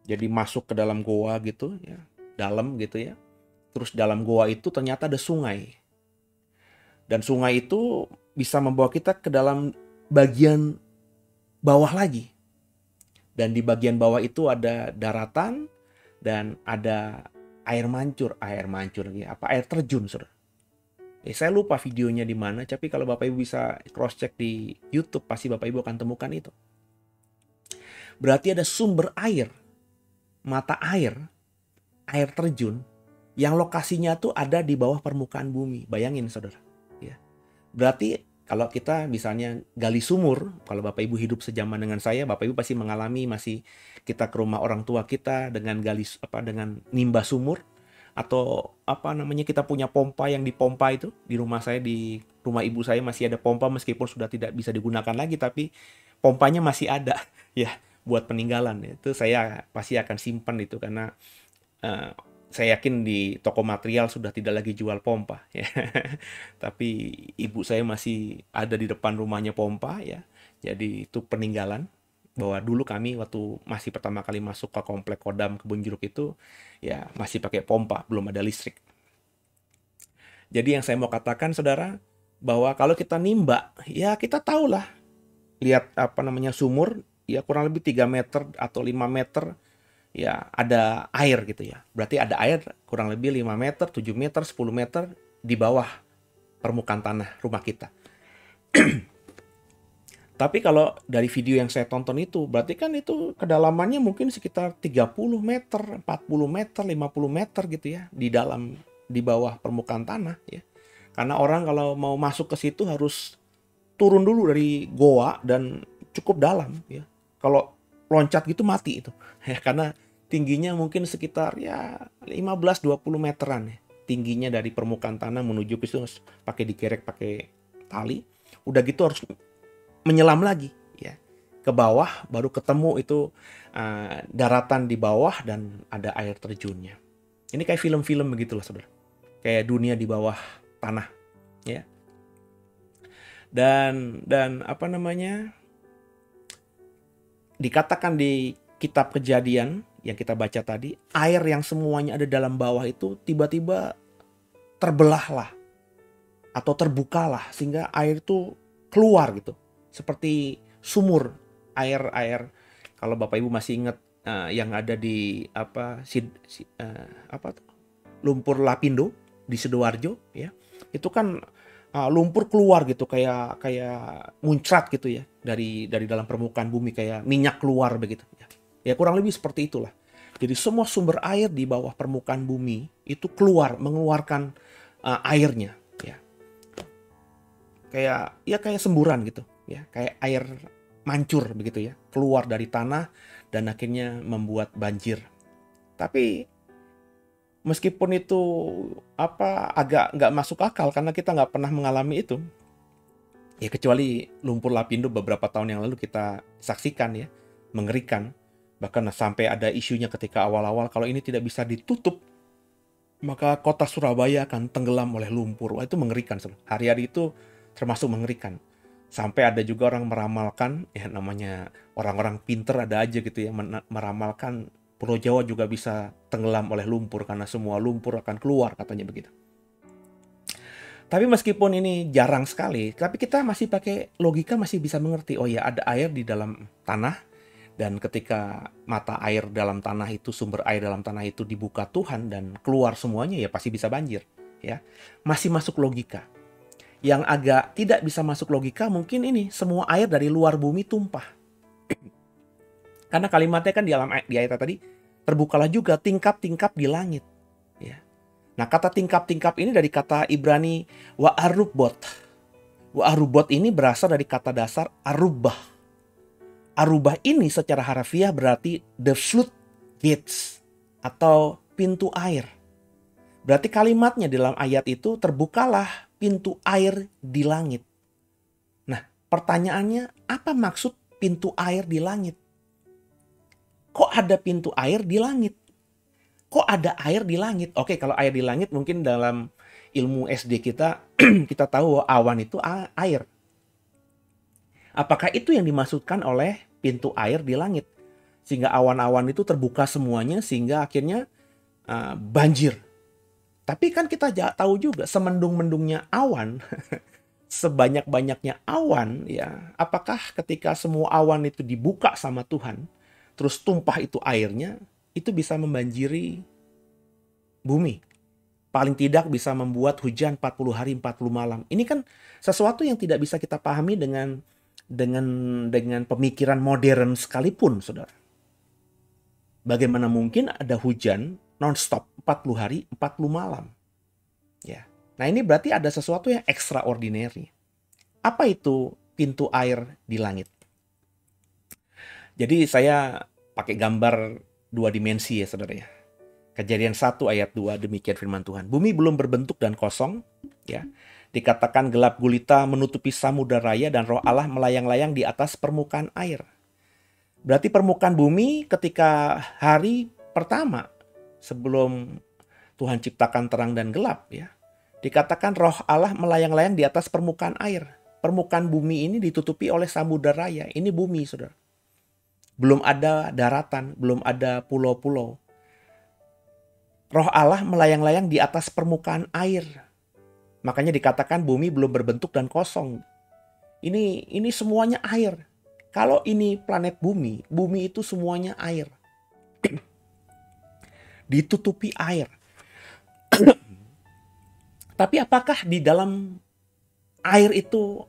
Jadi masuk ke dalam goa gitu, ya, dalam gitu ya. Terus dalam goa itu ternyata ada sungai. Dan sungai itu bisa membawa kita ke dalam bagian bawah lagi. Dan di bagian bawah itu ada daratan dan ada air mancur lagi, air terjun, Saudara. Saya lupa videonya di mana, tapi kalau Bapak Ibu bisa cross check di YouTube pasti Bapak Ibu akan temukan itu. Berarti ada sumber air, mata air terjun yang lokasinya tuh ada di bawah permukaan bumi. Bayangin, Saudara, ya. Berarti kalau kita misalnya gali sumur, kalau Bapak Ibu hidup sejaman dengan saya, Bapak Ibu pasti mengalami, masih kita ke rumah orang tua kita dengan dengan nimba sumur, atau kita punya pompa yang dipompa itu. Di rumah saya, di rumah ibu saya masih ada pompa meskipun sudah tidak bisa digunakan lagi, tapi pompanya masih ada ya buat peninggalan. Itu saya pasti akan simpan itu karena saya yakin di toko material sudah tidak lagi jual pompa ya. Tapi ibu saya masih ada di depan rumahnya pompa ya. Jadi itu peninggalan bahwa dulu kami waktu masih pertama kali masuk ke komplek Kodam Kebun Jeruk itu ya masih pakai pompa, belum ada listrik. Jadi yang saya mau katakan, Saudara, bahwa kalau kita nimba, ya kita tahulah, lihat sumur ya kurang lebih 3 meter atau 5 meter ya ada air gitu ya. Berarti ada air kurang lebih 5 meter, 7 meter, 10 meter di bawah permukaan tanah rumah kita. Tapi kalau dari video yang saya tonton itu, berarti kan itu kedalamannya mungkin sekitar 30 meter, 40 meter, 50 meter gitu ya, di bawah permukaan tanah ya. Karena orang kalau mau masuk ke situ harus turun dulu dari goa dan cukup dalam ya. Kalau loncat gitu mati itu. Ya, karena tingginya mungkin sekitar ya 15-20 meteran ya. Tingginya dari permukaan tanah menuju ke situ pakai dikerek pakai tali. Udah gitu harus menyelam lagi ya ke bawah, baru ketemu itu daratan di bawah dan ada air terjunnya. Ini kayak film-film begitulah, Saudara. Kayak dunia di bawah tanah ya. Dan dikatakan di kitab Kejadian yang kita baca tadi, air yang semuanya ada dalam bawah itu tiba-tiba terbelahlah atau terbukalah sehingga air itu keluar gitu. Seperti sumur air kalau Bapak Ibu masih ingat yang ada di lumpur Lapindo di Sidoarjo ya. Itu kan lumpur keluar gitu kayak muncrat gitu ya dari dalam permukaan bumi, kayak minyak keluar begitu ya. Ya kurang lebih seperti itulah. Jadi semua sumber air di bawah permukaan bumi itu mengeluarkan airnya ya. Kayak semburan gitu ya, kayak air mancur begitu ya, keluar dari tanah dan akhirnya membuat banjir. Tapi meskipun itu agak nggak masuk akal karena kita nggak pernah mengalami itu. Ya kecuali lumpur Lapindo beberapa tahun yang lalu kita saksikan ya, mengerikan. Bahkan sampai ada isunya ketika awal-awal kalau ini tidak bisa ditutup maka kota Surabaya akan tenggelam oleh lumpur. Wah, itu mengerikan. Hari-hari itu termasuk mengerikan. Sampai ada juga orang meramalkan, ya namanya orang-orang pinter ada aja gitu ya, meramalkan Pulau Jawa juga bisa tenggelam oleh lumpur karena semua lumpur akan keluar, katanya begitu. Tapi meskipun ini jarang sekali, tapi kita masih pakai logika, masih bisa mengerti. Oh ya, ada air di dalam tanah, dan ketika mata air dalam tanah itu, sumber air dalam tanah itu dibuka Tuhan dan keluar semuanya, ya pasti bisa banjir. Ya, masih masuk logika. Yang agak tidak bisa masuk logika mungkin ini, semua air dari luar bumi tumpah. Karena kalimatnya kan di ayat tadi, terbukalah juga tingkap-tingkap di langit. Ya. Nah, kata tingkap-tingkap ini dari kata Ibrani wa'arubot. Wa'arubot ini berasal dari kata dasar arubah. Arubah ini secara harfiah berarti the floodgates atau pintu air. Berarti kalimatnya dalam ayat itu, terbukalah pintu air di langit. Nah, pertanyaannya, apa maksud pintu air di langit? kok ada pintu air di langit? Kok ada air di langit? Oke, kalau air di langit mungkin dalam ilmu SD kita, kita tahu awan itu air. Apakah itu yang dimaksudkan oleh pintu air di langit? Sehingga awan-awan itu terbuka semuanya sehingga akhirnya banjir. Tapi kan kita tahu juga semendung-mendungnya awan, sebanyak-banyaknya awan, ya, apakah ketika semua awan itu dibuka sama Tuhan, terus tumpah itu airnya, itu bisa membanjiri bumi. Paling tidak bisa membuat hujan 40 hari 40 malam. Ini kan sesuatu yang tidak bisa kita pahami dengan pemikiran modern sekalipun, Saudara. Bagaimana mungkin ada hujan non-stop 40 hari 40 malam? Ya. Nah, ini berarti ada sesuatu yang extraordinary. Apa itu pintu air di langit? Jadi saya pakai gambar 2 dimensi ya, Saudara ya. Kejadian 1 ayat 2, demikian firman Tuhan. Bumi belum berbentuk dan kosong, ya. Dikatakan gelap gulita menutupi samudera raya dan roh Allah melayang-layang di atas permukaan air. Berarti permukaan bumi ketika hari pertama sebelum Tuhan ciptakan terang dan gelap, ya. Dikatakan roh Allah melayang-layang di atas permukaan air. Permukaan bumi ini ditutupi oleh samudera raya. Ini bumi, Saudara. Belum ada daratan, belum ada pulau-pulau. Roh Allah melayang-layang di atas permukaan air. Makanya dikatakan bumi belum berbentuk dan kosong. Ini semuanya air. Kalau ini planet bumi, bumi itu semuanya air. Ditutupi air. Tapi apakah di dalam air itu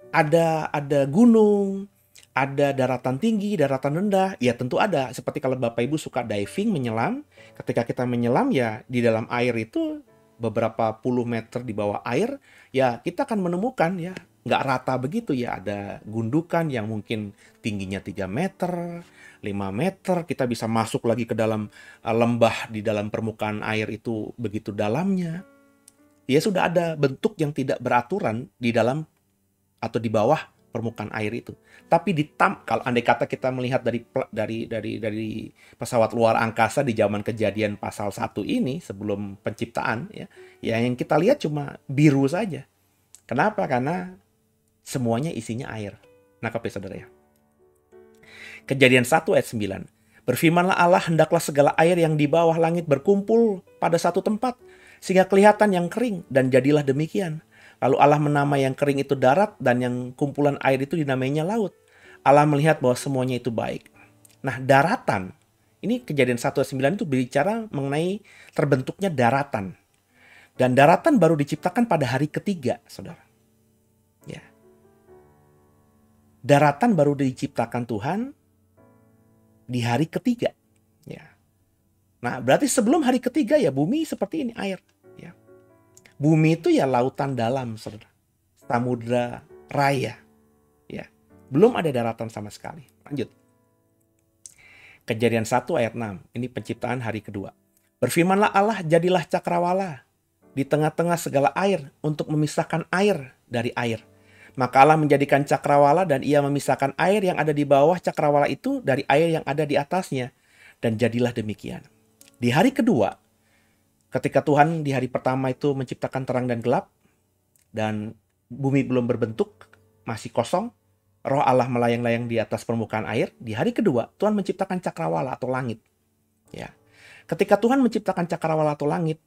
ada gunung, ada daratan tinggi, daratan rendah? Ya tentu ada. Seperti kalau Bapak Ibu suka diving, menyelam. Ketika kita menyelam ya di dalam air itu beberapa puluh meter di bawah air, ya kita akan menemukan ya nggak rata begitu ya. Ada gundukan yang mungkin tingginya 3 meter, 5 meter. Kita bisa masuk lagi ke dalam lembah di dalam permukaan air itu begitu dalamnya. Ya sudah ada bentuk yang tidak beraturan di dalam atau di bawah permukaan air itu. Tapi kalau andai kata kita melihat dari pesawat luar angkasa di zaman Kejadian pasal 1 ini sebelum penciptaan ya yang kita lihat cuma biru saja. Kenapa? Karena semuanya isinya air. Nangkep ya, Saudara ya. Kejadian 1 ayat 9. Berfirmanlah Allah, hendaklah segala air yang di bawah langit berkumpul pada satu tempat sehingga kelihatan yang kering, dan jadilah demikian. Lalu Allah menamai yang kering itu darat dan yang kumpulan air itu dinamainya laut. Allah melihat bahwa semuanya itu baik. Nah, daratan. Ini Kejadian 1 ayat 9 itu berbicara mengenai terbentuknya daratan. Dan daratan baru diciptakan pada hari ketiga, Saudara. Ya. Daratan baru diciptakan Tuhan di hari ketiga. Ya. Nah, berarti sebelum hari ketiga ya bumi seperti ini, air. Ya. Bumi itu ya lautan dalam, Saudara. Samudra raya. Ya. Belum ada daratan sama sekali. Lanjut. Kejadian 1 ayat 6. Ini penciptaan hari kedua. Berfirmanlah Allah, jadilah cakrawala di tengah-tengah segala air untuk memisahkan air dari air. Maka Allah menjadikan cakrawala dan ia memisahkan air yang ada di bawah cakrawala itu dari air yang ada di atasnya. Dan jadilah demikian. Di hari kedua, ketika Tuhan di hari pertama itu menciptakan terang dan gelap, dan bumi belum berbentuk, masih kosong, roh Allah melayang-layang di atas permukaan air. Di hari kedua, Tuhan menciptakan cakrawala atau langit. Ya. Ketika Tuhan menciptakan cakrawala atau langit,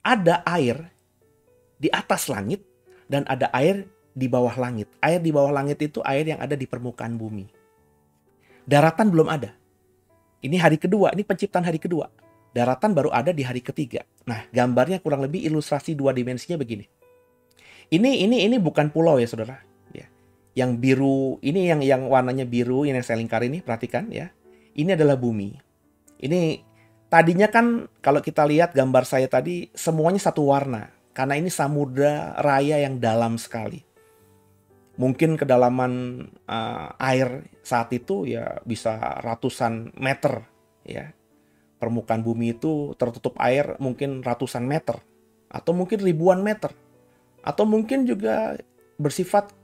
ada air di atas langit dan ada air di bawah langit. Air di bawah langit itu air yang ada di permukaan bumi. Daratan belum ada. Ini hari kedua, ini penciptaan hari kedua. Daratan baru ada di hari ketiga. Nah, gambarnya kurang lebih ilustrasi 2 dimensinya begini. Ini bukan pulau ya, Saudara. Ya. Yang biru, ini yang warnanya biru, yang saya lingkar ini, perhatikan ya. Ini adalah bumi. Ini tadinya kan kalau kita lihat gambar saya tadi semuanya satu warna. Karena ini samudra raya yang dalam sekali. Mungkin kedalaman air saat itu ya bisa ratusan meter ya. Permukaan bumi itu tertutup air mungkin ratusan meter. Atau mungkin ribuan meter. Atau mungkin juga bersifat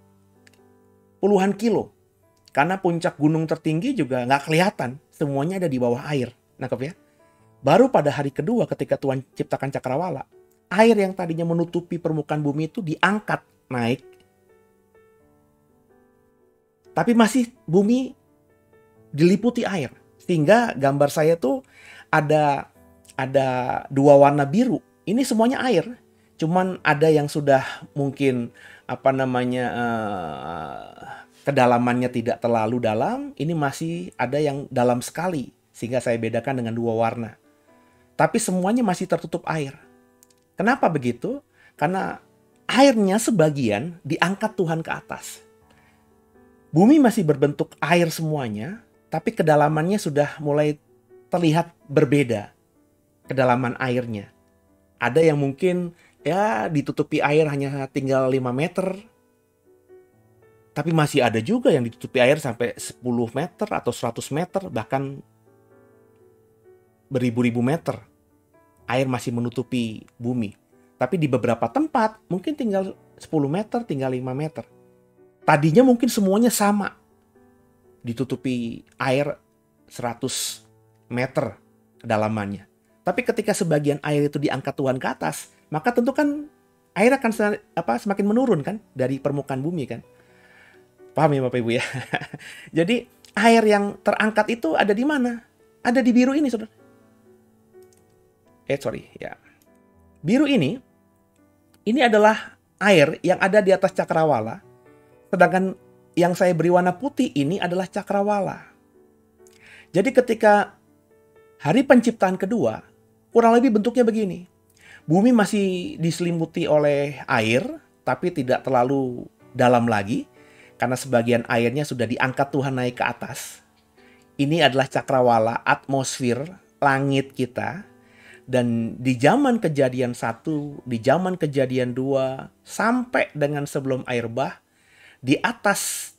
puluhan kilo. Karena puncak gunung tertinggi juga nggak kelihatan. semuanya ada di bawah air. Nangkep ya? Baru pada hari kedua ketika Tuhan ciptakan cakrawala, air yang tadinya menutupi permukaan bumi itu diangkat naik. Tapi masih bumi diliputi air. Sehingga gambar saya tuh ada dua warna biru. Ini semuanya air. Cuman ada yang sudah mungkin kedalamannya tidak terlalu dalam. Ini masih ada yang dalam sekali. Sehingga saya bedakan dengan dua warna. Tapi semuanya masih tertutup air. Kenapa begitu? Karena airnya sebagian diangkat Tuhan ke atas. Bumi masih berbentuk air semuanya. Tapi kedalamannya sudah mulai terlihat berbeda. Kedalaman airnya. Ada yang mungkin ya ditutupi air hanya tinggal 5 meter. Tapi masih ada juga yang ditutupi air sampai 10 meter atau 100 meter. Bahkan beribu-ribu meter. Air masih menutupi bumi. Tapi di beberapa tempat mungkin tinggal 10 meter, tinggal 5 meter. Tadinya mungkin semuanya sama. Ditutupi air 100 meter kedalamannya. Tapi ketika sebagian air itu diangkat Tuhan ke atas, maka tentu kan air akan semakin menurun kan dari permukaan bumi kan. Paham ya Bapak Ibu ya? Jadi air yang terangkat itu ada di mana? Ada di biru ini, Saudara. Biru ini adalah air yang ada di atas cakrawala. Sedangkan yang saya beri warna putih ini adalah cakrawala. Jadi ketika hari penciptaan kedua, kurang lebih bentuknya begini. Bumi masih diselimuti oleh air, tapi tidak terlalu dalam lagi. Karena sebagian airnya sudah diangkat Tuhan naik ke atas. Ini adalah cakrawala, atmosfer, langit kita. Dan di zaman kejadian 1, di zaman kejadian 2, sampai dengan sebelum air bah, di atas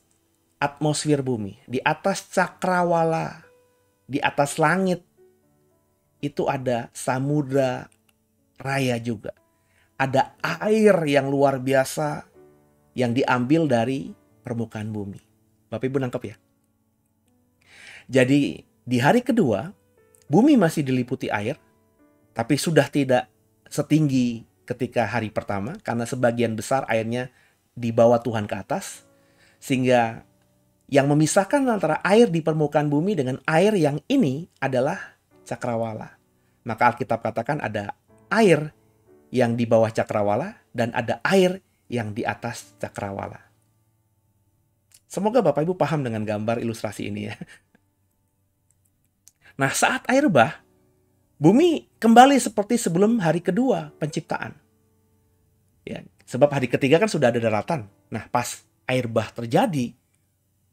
atmosfer bumi, di atas cakrawala, di atas langit, itu ada samudra raya juga. Ada air yang luar biasa yang diambil dari permukaan bumi. Bapak Ibu nangkep ya? Jadi di hari kedua, bumi masih diliputi air, tapi sudah tidak setinggi ketika hari pertama, karena sebagian besar airnya dibawa Tuhan ke atas, sehingga yang memisahkan antara air di permukaan bumi dengan air yang ini adalah cakrawala. Maka Alkitab katakan ada air yang di bawah cakrawala dan ada air yang di atas cakrawala. Semoga Bapak Ibu paham dengan gambar ilustrasi ini ya. Nah, saat air bah, bumi kembali seperti sebelum hari kedua penciptaan. Ya, sebab hari ketiga kan sudah ada daratan. Nah, pas air bah terjadi,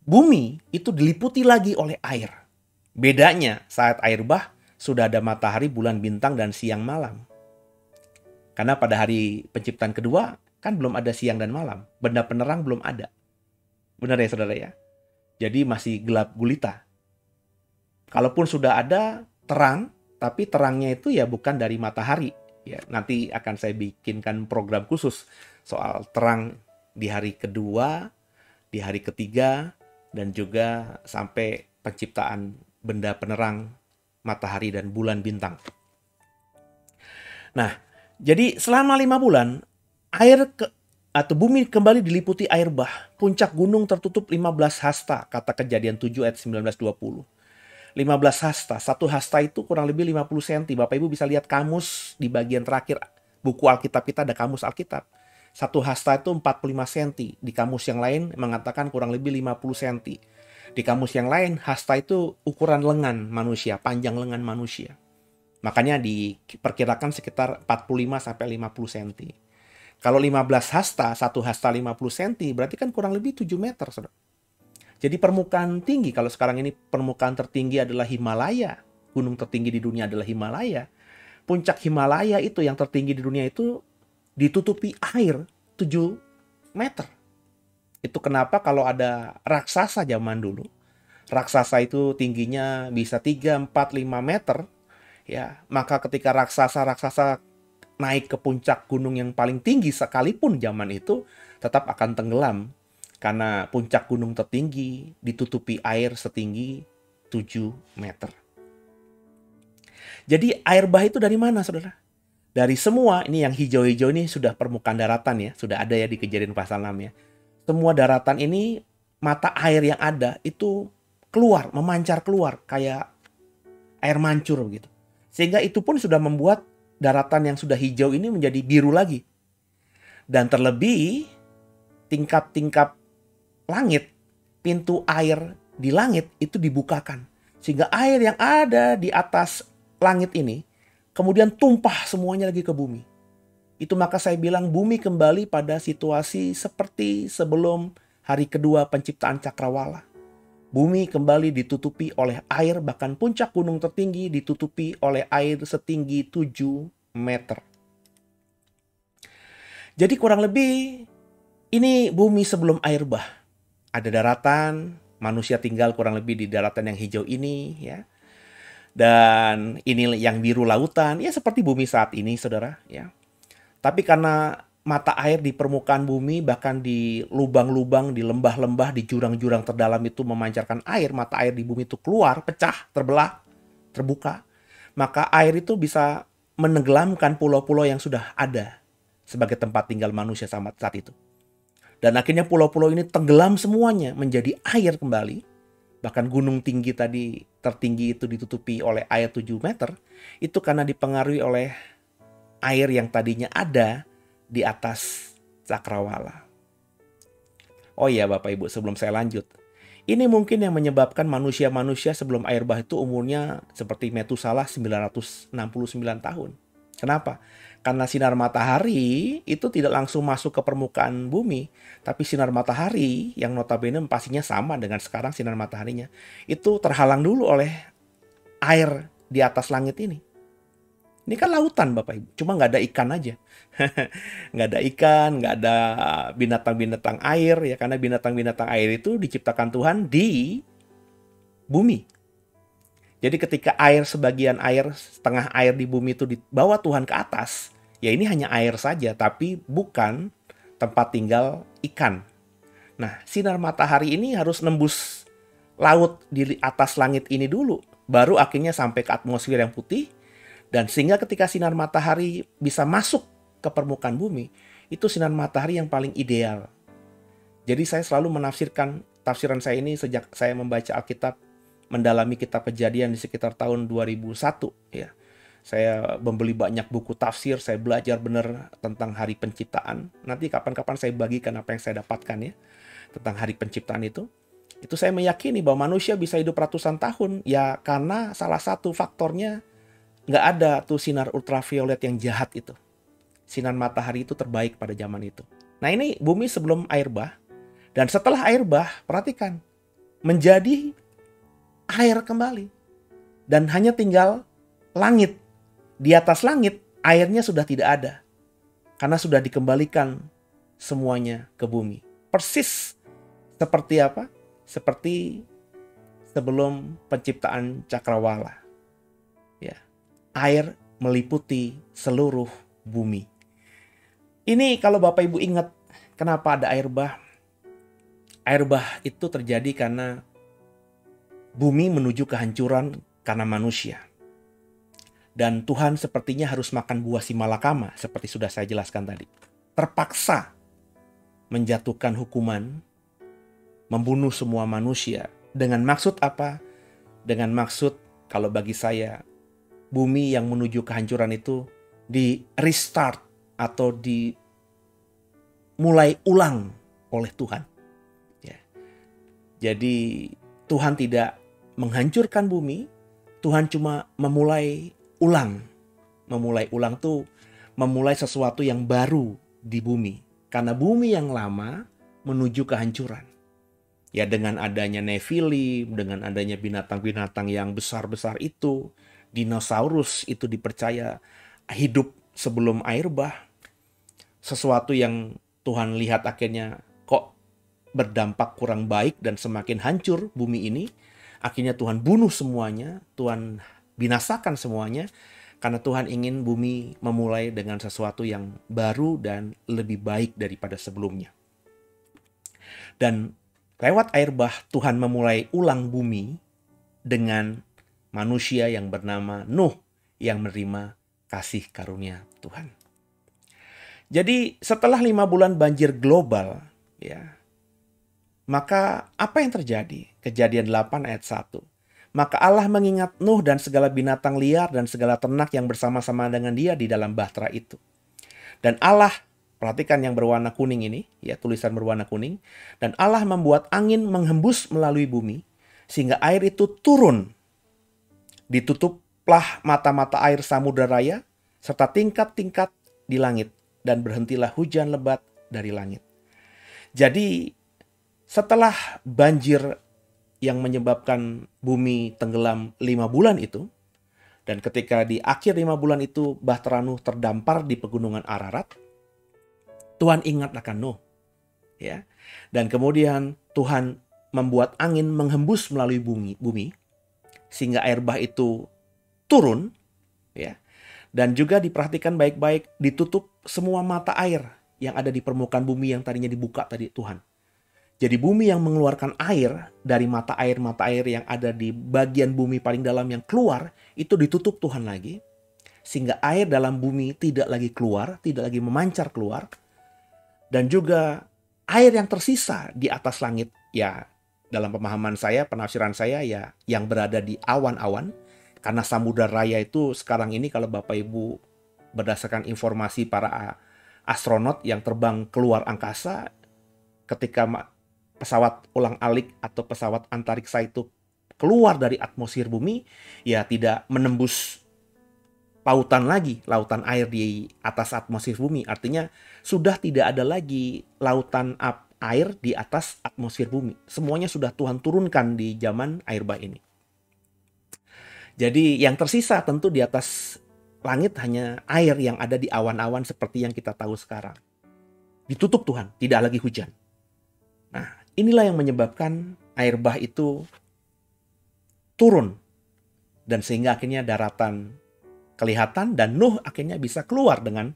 bumi itu diliputi lagi oleh air. Bedanya saat air bah sudah ada matahari, bulan, bintang, dan siang malam. Karena pada hari penciptaan kedua kan belum ada siang dan malam. Benda penerang belum ada. Benar ya saudara ya? Jadi masih gelap gulita. Kalaupun sudah ada terang, tapi terangnya itu ya bukan dari matahari. Ya, nanti akan saya bikinkan program khusus soal terang di hari kedua, di hari ketiga, dan juga sampai penciptaan benda penerang matahari dan bulan bintang. Nah, jadi selama 5 bulan, bumi kembali diliputi air bah. Puncak gunung tertutup 15 hasta, kata Kejadian 7 ayat 19-20. 15 hasta, satu hasta itu kurang lebih 50 cm. Bapak Ibu bisa lihat kamus di bagian terakhir buku Alkitab kita, ada kamus Alkitab. Satu hasta itu 45 cm. Di kamus yang lain mengatakan kurang lebih 50 cm. Di kamus yang lain, hasta itu ukuran lengan manusia, panjang lengan manusia. Makanya diperkirakan sekitar 45-50 cm. Kalau 15 hasta, satu hasta 50 cm, berarti kan kurang lebih 7 meter. Saudara. Jadi permukaan tinggi, kalau sekarang ini permukaan tertinggi adalah Himalaya. Gunung tertinggi di dunia adalah Himalaya. Puncak Himalaya itu yang tertinggi di dunia itu ditutupi air 7 meter. Itu kenapa kalau ada raksasa zaman dulu. Raksasa itu tingginya bisa 3, 4, 5 meter. Ya, maka ketika raksasa naik ke puncak gunung yang paling tinggi sekalipun zaman itu tetap akan tenggelam. Karena puncak gunung tertinggi ditutupi air setinggi 7 meter. Jadi air bah itu dari mana, saudara? Dari semua, ini yang hijau-hijau ini sudah permukaan daratan ya, sudah ada ya di Kejadian pasal 6 ya. Semua daratan ini, mata air yang ada itu keluar, memancar keluar kayak air mancur begitu. Sehingga itu pun sudah membuat daratan yang sudah hijau ini menjadi biru lagi. Dan terlebih tingkap-tingkap langit, pintu air di langit itu dibukakan. Sehingga air yang ada di atas langit ini kemudian tumpah semuanya lagi ke bumi. Itu maka saya bilang bumi kembali pada situasi seperti sebelum hari kedua penciptaan cakrawala. Bumi kembali ditutupi oleh air, bahkan puncak gunung tertinggi ditutupi oleh air setinggi 7 meter. Jadi kurang lebih ini bumi sebelum air bah. Ada daratan, manusia tinggal kurang lebih di daratan yang hijau ini ya. Dan ini yang biru lautan, ya seperti bumi saat ini, saudara ya. Tapi karena mata air di permukaan bumi, bahkan di lubang-lubang, di lembah-lembah, di jurang-jurang terdalam itu memancarkan air, mata air di bumi itu keluar, pecah, terbelah, terbuka. Maka air itu bisa menenggelamkan pulau-pulau yang sudah ada sebagai tempat tinggal manusia saat itu. Dan akhirnya pulau-pulau ini tenggelam semuanya menjadi air kembali. Bahkan gunung tinggi tadi, tertinggi itu ditutupi oleh air 7 meter. Itu karena dipengaruhi oleh air yang tadinya ada di atas cakrawala. Oh iya Bapak Ibu, sebelum saya lanjut. Ini mungkin yang menyebabkan manusia-manusia sebelum air bah itu umurnya seperti Metusalah 969 tahun. Kenapa? Karena sinar matahari itu tidak langsung masuk ke permukaan bumi. Tapi sinar matahari yang notabene pastinya sama dengan sekarang sinar mataharinya. Itu terhalang dulu oleh air di atas langit ini. Ini kan lautan Bapak Ibu, cuma nggak ada ikan aja. Nggak ada ikan, nggak ada binatang-binatang air ya, karena binatang-binatang air itu diciptakan Tuhan di bumi. Jadi ketika air, sebagian air, setengah air di bumi itu dibawa Tuhan ke atas, ya ini hanya air saja, tapi bukan tempat tinggal ikan. Nah, sinar matahari ini harus nembus laut di atas langit ini dulu, baru akhirnya sampai ke atmosfer yang putih. Dan sehingga ketika sinar matahari bisa masuk ke permukaan bumi, itu sinar matahari yang paling ideal. Jadi saya selalu menafsirkan, tafsiran saya ini sejak saya membaca Alkitab, mendalami kitab Kejadian di sekitar tahun 2001 ya. Saya membeli banyak buku tafsir, saya belajar benar tentang hari penciptaan. Nanti kapan-kapan saya bagikan apa yang saya dapatkan ya tentang hari penciptaan itu. Itu saya meyakini bahwa manusia bisa hidup ratusan tahun ya karena salah satu faktornya nggak ada tuh sinar ultraviolet yang jahat itu. Sinar matahari itu terbaik pada zaman itu. Nah ini bumi sebelum air bah. Dan setelah air bah, perhatikan. Menjadi air kembali. Dan hanya tinggal langit. Di atas langit, airnya sudah tidak ada. Karena sudah dikembalikan semuanya ke bumi. Persis seperti apa? Seperti sebelum penciptaan cakrawala. Ya. Air meliputi seluruh bumi. Ini kalau Bapak Ibu ingat kenapa ada air bah. Air bah itu terjadi karena bumi menuju kehancuran karena manusia. Dan Tuhan sepertinya harus makan buah simalakama seperti sudah saya jelaskan tadi. Terpaksa menjatuhkan hukuman, membunuh semua manusia. Dengan maksud apa? Dengan maksud kalau bagi saya, bumi yang menuju kehancuran itu di restart atau dimulai ulang oleh Tuhan. Ya. Jadi Tuhan tidak menghancurkan bumi, Tuhan cuma memulai ulang. Memulai ulang tuh memulai sesuatu yang baru di bumi. Karena bumi yang lama menuju kehancuran. Ya dengan adanya Nephilim, dengan adanya binatang-binatang yang besar-besar itu, dinosaurus itu dipercaya hidup sebelum air bah. Sesuatu yang Tuhan lihat akhirnya kok berdampak kurang baik dan semakin hancur bumi ini. Akhirnya Tuhan bunuh semuanya, Tuhan binasakan semuanya. Karena Tuhan ingin bumi memulai dengan sesuatu yang baru dan lebih baik daripada sebelumnya. Dan lewat air bah Tuhan memulai ulang bumi. dengan manusia yang bernama Nuh yang menerima kasih karunia Tuhan. Jadi setelah 5 bulan banjir global, ya, maka apa yang terjadi? Kejadian 8 ayat 1. Maka Allah mengingat Nuh dan segala binatang liar dan segala ternak yang bersama-sama dengan dia di dalam bahtera itu. Dan Allah, perhatikan yang berwarna kuning ini, ya, tulisan berwarna kuning. Dan Allah membuat angin menghembus melalui bumi, sehingga air itu turun. Ditutuplah mata-mata air samudera raya, serta tingkat-tingkat di langit. Dan berhentilah hujan lebat dari langit. Jadi setelah banjir yang menyebabkan bumi tenggelam 5 bulan itu, dan ketika di akhir 5 bulan itu bahtera Nuh terdampar di pegunungan Ararat, Tuhan ingat akan Nuh, ya. Dan kemudian Tuhan membuat angin menghembus melalui bumi sehingga air bah itu turun, ya. Dan juga diperhatikan baik-baik, ditutup semua mata air yang ada di permukaan bumi yang tadinya dibuka tadi Tuhan. Jadi bumi yang mengeluarkan air dari mata air yang ada di bagian bumi paling dalam yang keluar, itu ditutup Tuhan lagi. Sehingga air dalam bumi tidak lagi keluar, tidak lagi memancar keluar. Dan juga air yang tersisa di atas langit, ya dalam pemahaman saya, penafsiran saya, ya yang berada di awan-awan. Karena samudera raya itu sekarang ini kalau Bapak Ibu berdasarkan informasi para astronot yang terbang keluar angkasa, ketika pesawat ulang-alik atau pesawat antariksa itu keluar dari atmosfer bumi, ya tidak menembus lautan lagi, lautan air di atas atmosfer bumi. Artinya sudah tidak ada lagi lautan air di atas atmosfer bumi. Semuanya sudah Tuhan turunkan di zaman air bah ini. Jadi yang tersisa tentu di atas langit hanya air yang ada di awan-awan seperti yang kita tahu sekarang. Ditutup Tuhan, tidak lagi hujan. Nah, inilah yang menyebabkan air bah itu turun. Dan sehingga akhirnya daratan kelihatan dan Nuh akhirnya bisa keluar dengan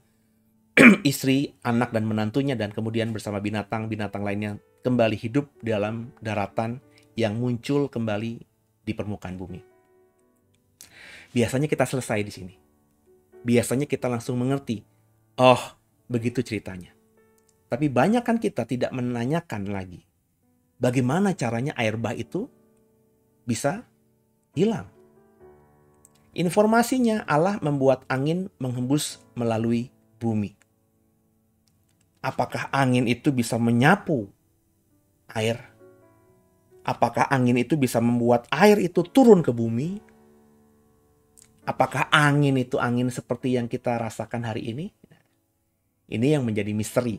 istri, anak, dan menantunya. Dan kemudian bersama binatang-binatang lainnya kembali hidup dalam daratan yang muncul kembali di permukaan bumi. Biasanya kita selesai di sini. Biasanya kita langsung mengerti, oh begitu ceritanya. Tapi banyak kan kita tidak menanyakan lagi, bagaimana caranya air bah itu bisa hilang. Informasinya Allah membuat angin menghembus melalui bumi. Apakah angin itu bisa menyapu air? Apakah angin itu bisa membuat air itu turun ke bumi? Apakah angin itu angin seperti yang kita rasakan hari ini? Ini yang menjadi misteri.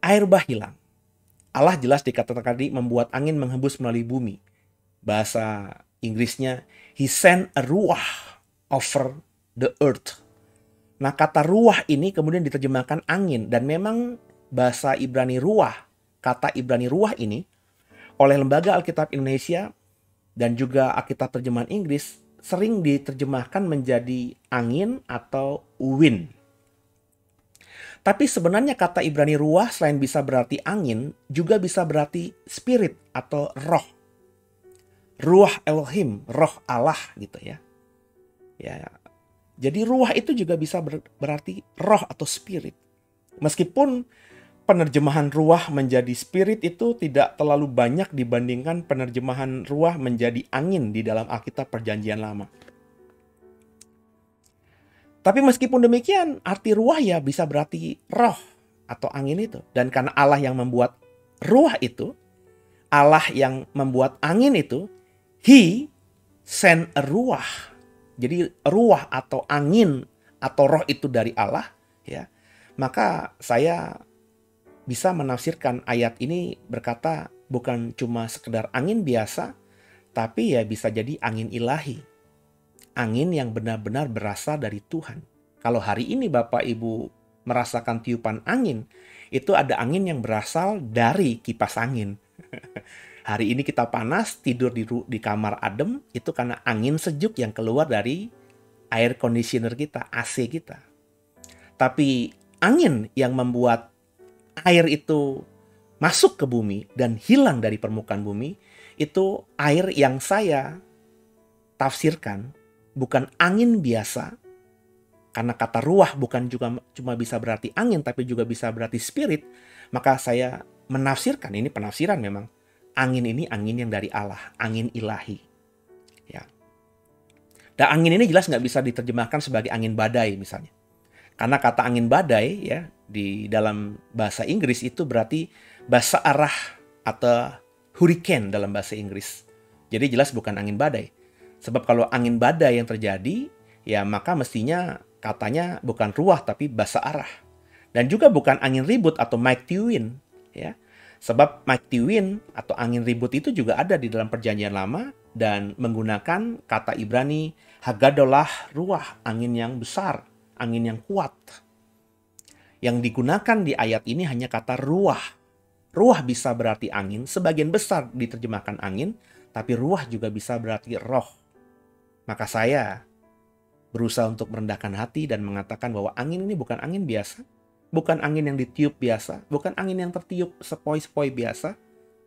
Air bah hilang. Allah jelas dikatakan tadi membuat angin menghembus melalui bumi. Bahasa Inggrisnya, He sent a ruah over the earth. Nah, kata ruah ini kemudian diterjemahkan angin. Dan memang bahasa Ibrani ruah, kata Ibrani ruah ini oleh Lembaga Alkitab Indonesia dan juga Alkitab terjemahan Inggris sering diterjemahkan menjadi angin atau wind. Tapi sebenarnya kata Ibrani ruah selain bisa berarti angin, juga bisa berarti spirit atau roh. Ruah Elohim, roh Allah gitu ya. Ya. Jadi ruah itu juga bisa berarti roh atau spirit. Meskipun penerjemahan ruah menjadi spirit itu tidak terlalu banyak dibandingkan penerjemahan ruah menjadi angin di dalam Alkitab Perjanjian Lama. Tapi meskipun demikian, arti ruah ya bisa berarti roh atau angin itu. Dan karena Allah yang membuat ruah itu, Allah yang membuat angin itu, He sent a ruah. Jadi ruah atau angin atau roh itu dari Allah, ya. Maka saya bisa menafsirkan ayat ini berkata bukan cuma sekedar angin biasa, tapi ya bisa jadi angin ilahi. Angin yang benar-benar berasal dari Tuhan. Kalau hari ini Bapak Ibu merasakan tiupan angin, itu ada angin yang berasal dari kipas angin. Hari ini kita panas, tidur di kamar adem, itu karena angin sejuk yang keluar dari air conditioner kita, AC kita. Tapi angin yang membuat air itu masuk ke bumi dan hilang dari permukaan bumi, itu air yang saya tafsirkan bukan angin biasa, karena kata ruah bukan juga cuma bisa berarti angin, tapi juga bisa berarti spirit. Maka saya menafsirkan, ini penafsiran memang, angin ini angin yang dari Allah, angin ilahi. Ya. Dan angin ini jelas nggak bisa diterjemahkan sebagai angin badai misalnya. Karena kata angin badai ya di dalam bahasa Inggris itu berarti bahasa arah atau hurricane dalam bahasa Inggris. Jadi jelas bukan angin badai. Sebab kalau angin badai yang terjadi, ya maka mestinya katanya bukan ruah tapi bahasa arah. Dan juga bukan angin ribut atau mighty wind. Ya. Sebab mighty wind atau angin ribut itu juga ada di dalam perjanjian lama dan menggunakan kata Ibrani hagadolah, ruah, angin yang besar, angin yang kuat. Yang digunakan di ayat ini hanya kata ruah. Ruah bisa berarti angin, sebagian besar diterjemahkan angin, tapi ruah juga bisa berarti roh. Maka saya berusaha untuk merendahkan hati dan mengatakan bahwa angin ini bukan angin biasa, bukan angin yang ditiup biasa, bukan angin yang tertiup sepoi-sepoi biasa,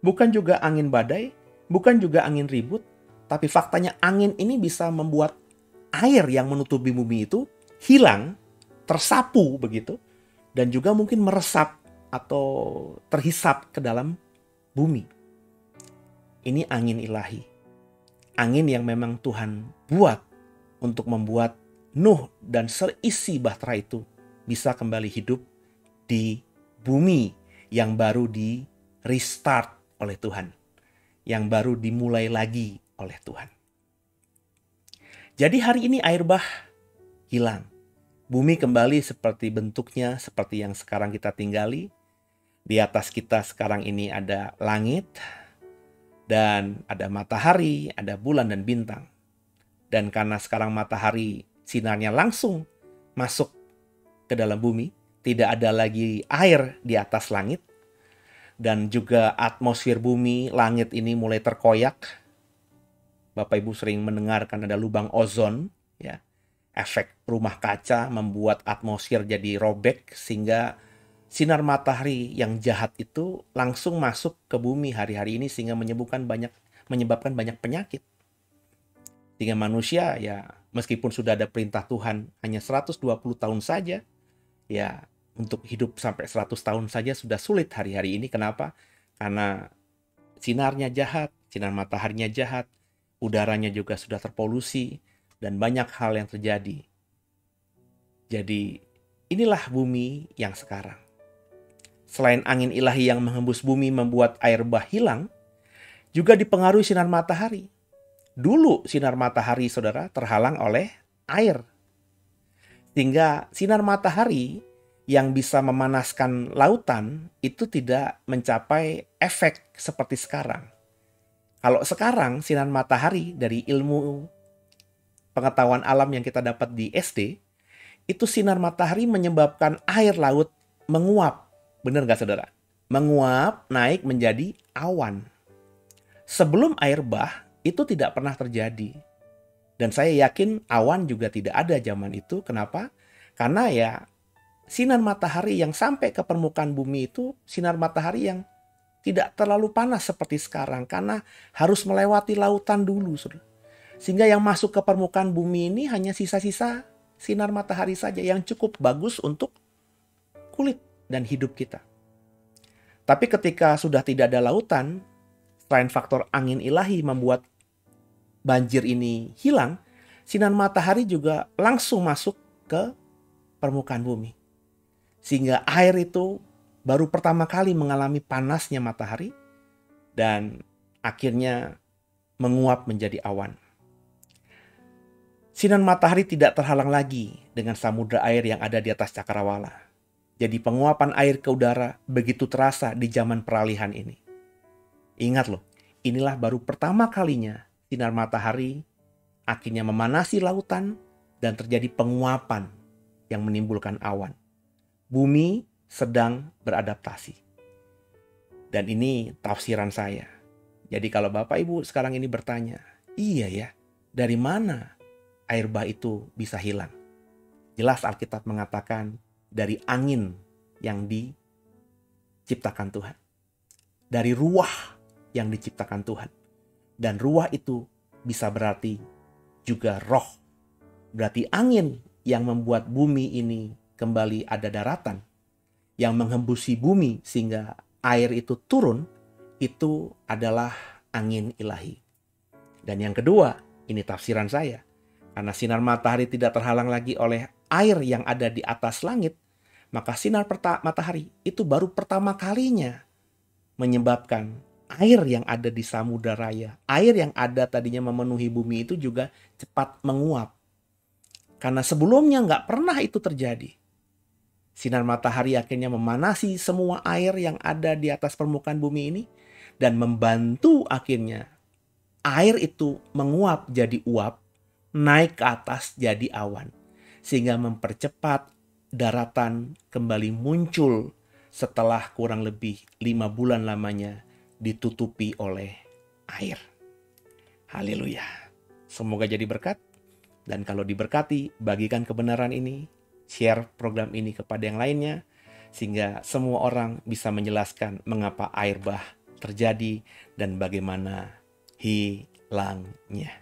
bukan juga angin badai, bukan juga angin ribut, tapi faktanya angin ini bisa membuat air yang menutupi bumi itu hilang, tersapu begitu, dan juga mungkin meresap atau terhisap ke dalam bumi. Ini angin ilahi. Angin yang memang Tuhan buat untuk membuat Nuh dan seisi bahtera itu bisa kembali hidup di bumi yang baru di restart oleh Tuhan. Yang baru dimulai lagi oleh Tuhan. Jadi hari ini air bah hilang. Bumi kembali seperti bentuknya, seperti yang sekarang kita tinggali. Di atas kita sekarang ini ada langit, dan ada matahari, ada bulan dan bintang. Dan karena sekarang matahari sinarnya langsung masuk ke dalam bumi, tidak ada lagi air di atas langit, dan juga atmosfer bumi, langit ini mulai terkoyak. Bapak Ibu sering mendengarkan ada lubang ozon, ya. Efek rumah kaca membuat atmosfer jadi robek sehingga sinar matahari yang jahat itu langsung masuk ke bumi hari-hari ini sehingga menyebabkan banyak penyakit. Sehingga manusia ya meskipun sudah ada perintah Tuhan hanya 120 tahun saja, ya untuk hidup sampai 100 tahun saja sudah sulit hari-hari ini. Kenapa? Karena sinarnya jahat, sinar mataharinya jahat, udaranya juga sudah terpolusi, dan banyak hal yang terjadi. Jadi inilah bumi yang sekarang. Selain angin ilahi yang menghembus bumi membuat air bah hilang, juga dipengaruhi sinar matahari. Dulu sinar matahari saudara terhalang oleh air. Sehingga sinar matahari yang bisa memanaskan lautan itu tidak mencapai efek seperti sekarang. Kalau sekarang sinar matahari dari ilmu pengetahuan alam yang kita dapat di SD, itu sinar matahari menyebabkan air laut menguap. Benar gak saudara? Menguap, naik menjadi awan. Sebelum air bah, itu tidak pernah terjadi. Dan saya yakin awan juga tidak ada zaman itu. Kenapa? Karena ya sinar matahari yang sampai ke permukaan bumi itu sinar matahari yang tidak terlalu panas seperti sekarang. Karena harus melewati lautan dulu, saudara. Sehingga yang masuk ke permukaan bumi ini hanya sisa-sisa sinar matahari saja yang cukup bagus untuk kulit dan hidup kita. Tapi ketika sudah tidak ada lautan, selain faktor angin ilahi membuat banjir ini hilang, sinar matahari juga langsung masuk ke permukaan bumi. Sehingga air itu baru pertama kali mengalami panasnya matahari dan akhirnya menguap menjadi awan. Sinar matahari tidak terhalang lagi dengan samudra air yang ada di atas cakrawala. Jadi penguapan air ke udara begitu terasa di zaman peralihan ini. Ingat loh, inilah baru pertama kalinya sinar matahari akhirnya memanasi lautan dan terjadi penguapan yang menimbulkan awan. Bumi sedang beradaptasi. Dan ini tafsiran saya. Jadi kalau Bapak Ibu sekarang ini bertanya, iya ya, dari mana air bah itu bisa hilang? Jelas Alkitab mengatakan dari angin yang diciptakan Tuhan. dari ruah yang diciptakan Tuhan. Dan ruah itu bisa berarti juga roh. Berarti angin yang membuat bumi ini kembali ada daratan, yang menghembusi bumi sehingga air itu turun, itu adalah angin ilahi. Dan yang kedua, ini tafsiran saya. Karena sinar matahari tidak terhalang lagi oleh air yang ada di atas langit, maka sinar matahari itu baru pertama kalinya menyebabkan air yang ada di samudra raya, air yang ada tadinya memenuhi bumi itu juga cepat menguap. Karena sebelumnya nggak pernah itu terjadi. Sinar matahari akhirnya memanasi semua air yang ada di atas permukaan bumi ini dan membantu akhirnya air itu menguap jadi uap, naik ke atas jadi awan. Sehingga mempercepat daratan kembali muncul setelah kurang lebih 5 bulan lamanya ditutupi oleh air. Haleluya. Semoga jadi berkat. Dan kalau diberkati, bagikan kebenaran ini, share program ini kepada yang lainnya, sehingga semua orang bisa menjelaskan mengapa air bah terjadi dan bagaimana hilangnya.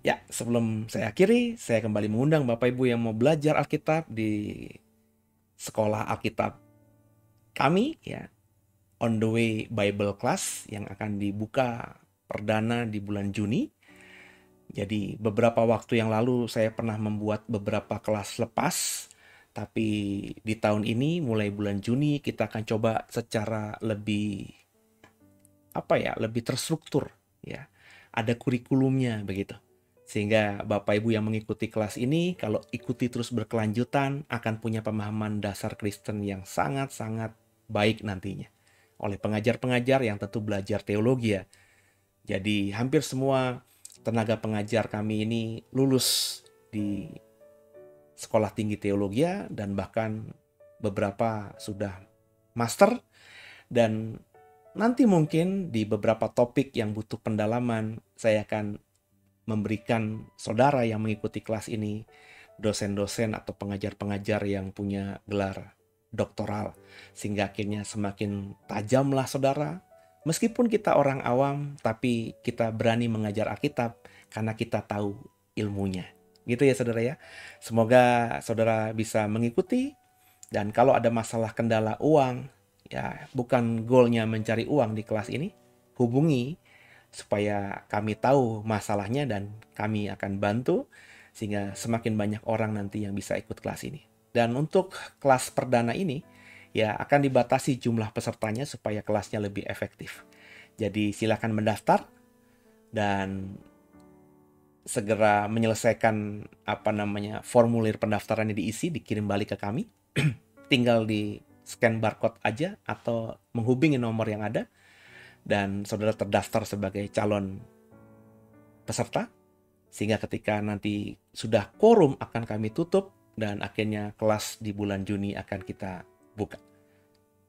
Ya, sebelum saya akhiri, saya kembali mengundang Bapak Ibu yang mau belajar Alkitab di sekolah Alkitab kami, ya, On the Way Bible Class yang akan dibuka perdana di bulan Juni. Jadi beberapa waktu yang lalu saya pernah membuat beberapa kelas lepas, tapi di tahun ini mulai bulan Juni kita akan coba secara lebih lebih terstruktur, ya. Ada kurikulumnya begitu. Sehingga Bapak Ibu yang mengikuti kelas ini, kalau ikuti terus berkelanjutan, akan punya pemahaman dasar Kristen yang sangat-sangat baik nantinya. Oleh pengajar-pengajar yang tentu belajar teologi, ya. Jadi hampir semua tenaga pengajar kami ini lulus di sekolah tinggi teologi, dan bahkan beberapa sudah master. Dan nanti mungkin di beberapa topik yang butuh pendalaman, saya akan memberikan saudara yang mengikuti kelas ini dosen-dosen atau pengajar-pengajar yang punya gelar doktoral, sehingga akhirnya semakin tajamlah saudara. Meskipun kita orang awam, tapi kita berani mengajar Alkitab karena kita tahu ilmunya. Gitu ya saudara ya. Semoga saudara bisa mengikuti, dan kalau ada masalah kendala uang, ya bukan goalnya mencari uang di kelas ini, hubungi supaya kami tahu masalahnya dan kami akan bantu sehingga semakin banyak orang nanti yang bisa ikut kelas ini. Dan untuk kelas perdana ini, ya akan dibatasi jumlah pesertanya supaya kelasnya lebih efektif. Jadi silakan mendaftar dan segera menyelesaikan formulir pendaftarannya diisi, dikirim balik ke kami. Tinggal di scan barcode aja atau menghubungi nomor yang ada, dan saudara terdaftar sebagai calon peserta, sehingga ketika nanti sudah quorum akan kami tutup, dan akhirnya kelas di bulan Juni akan kita buka.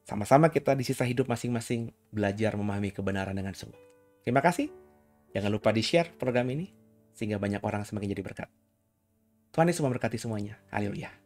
Sama-sama kita di sisa hidup masing-masing belajar memahami kebenaran dengan sungguh. Terima kasih. Jangan lupa di-share program ini, sehingga banyak orang semakin jadi berkat. Tuhan Yesus memberkati semuanya. Haleluya.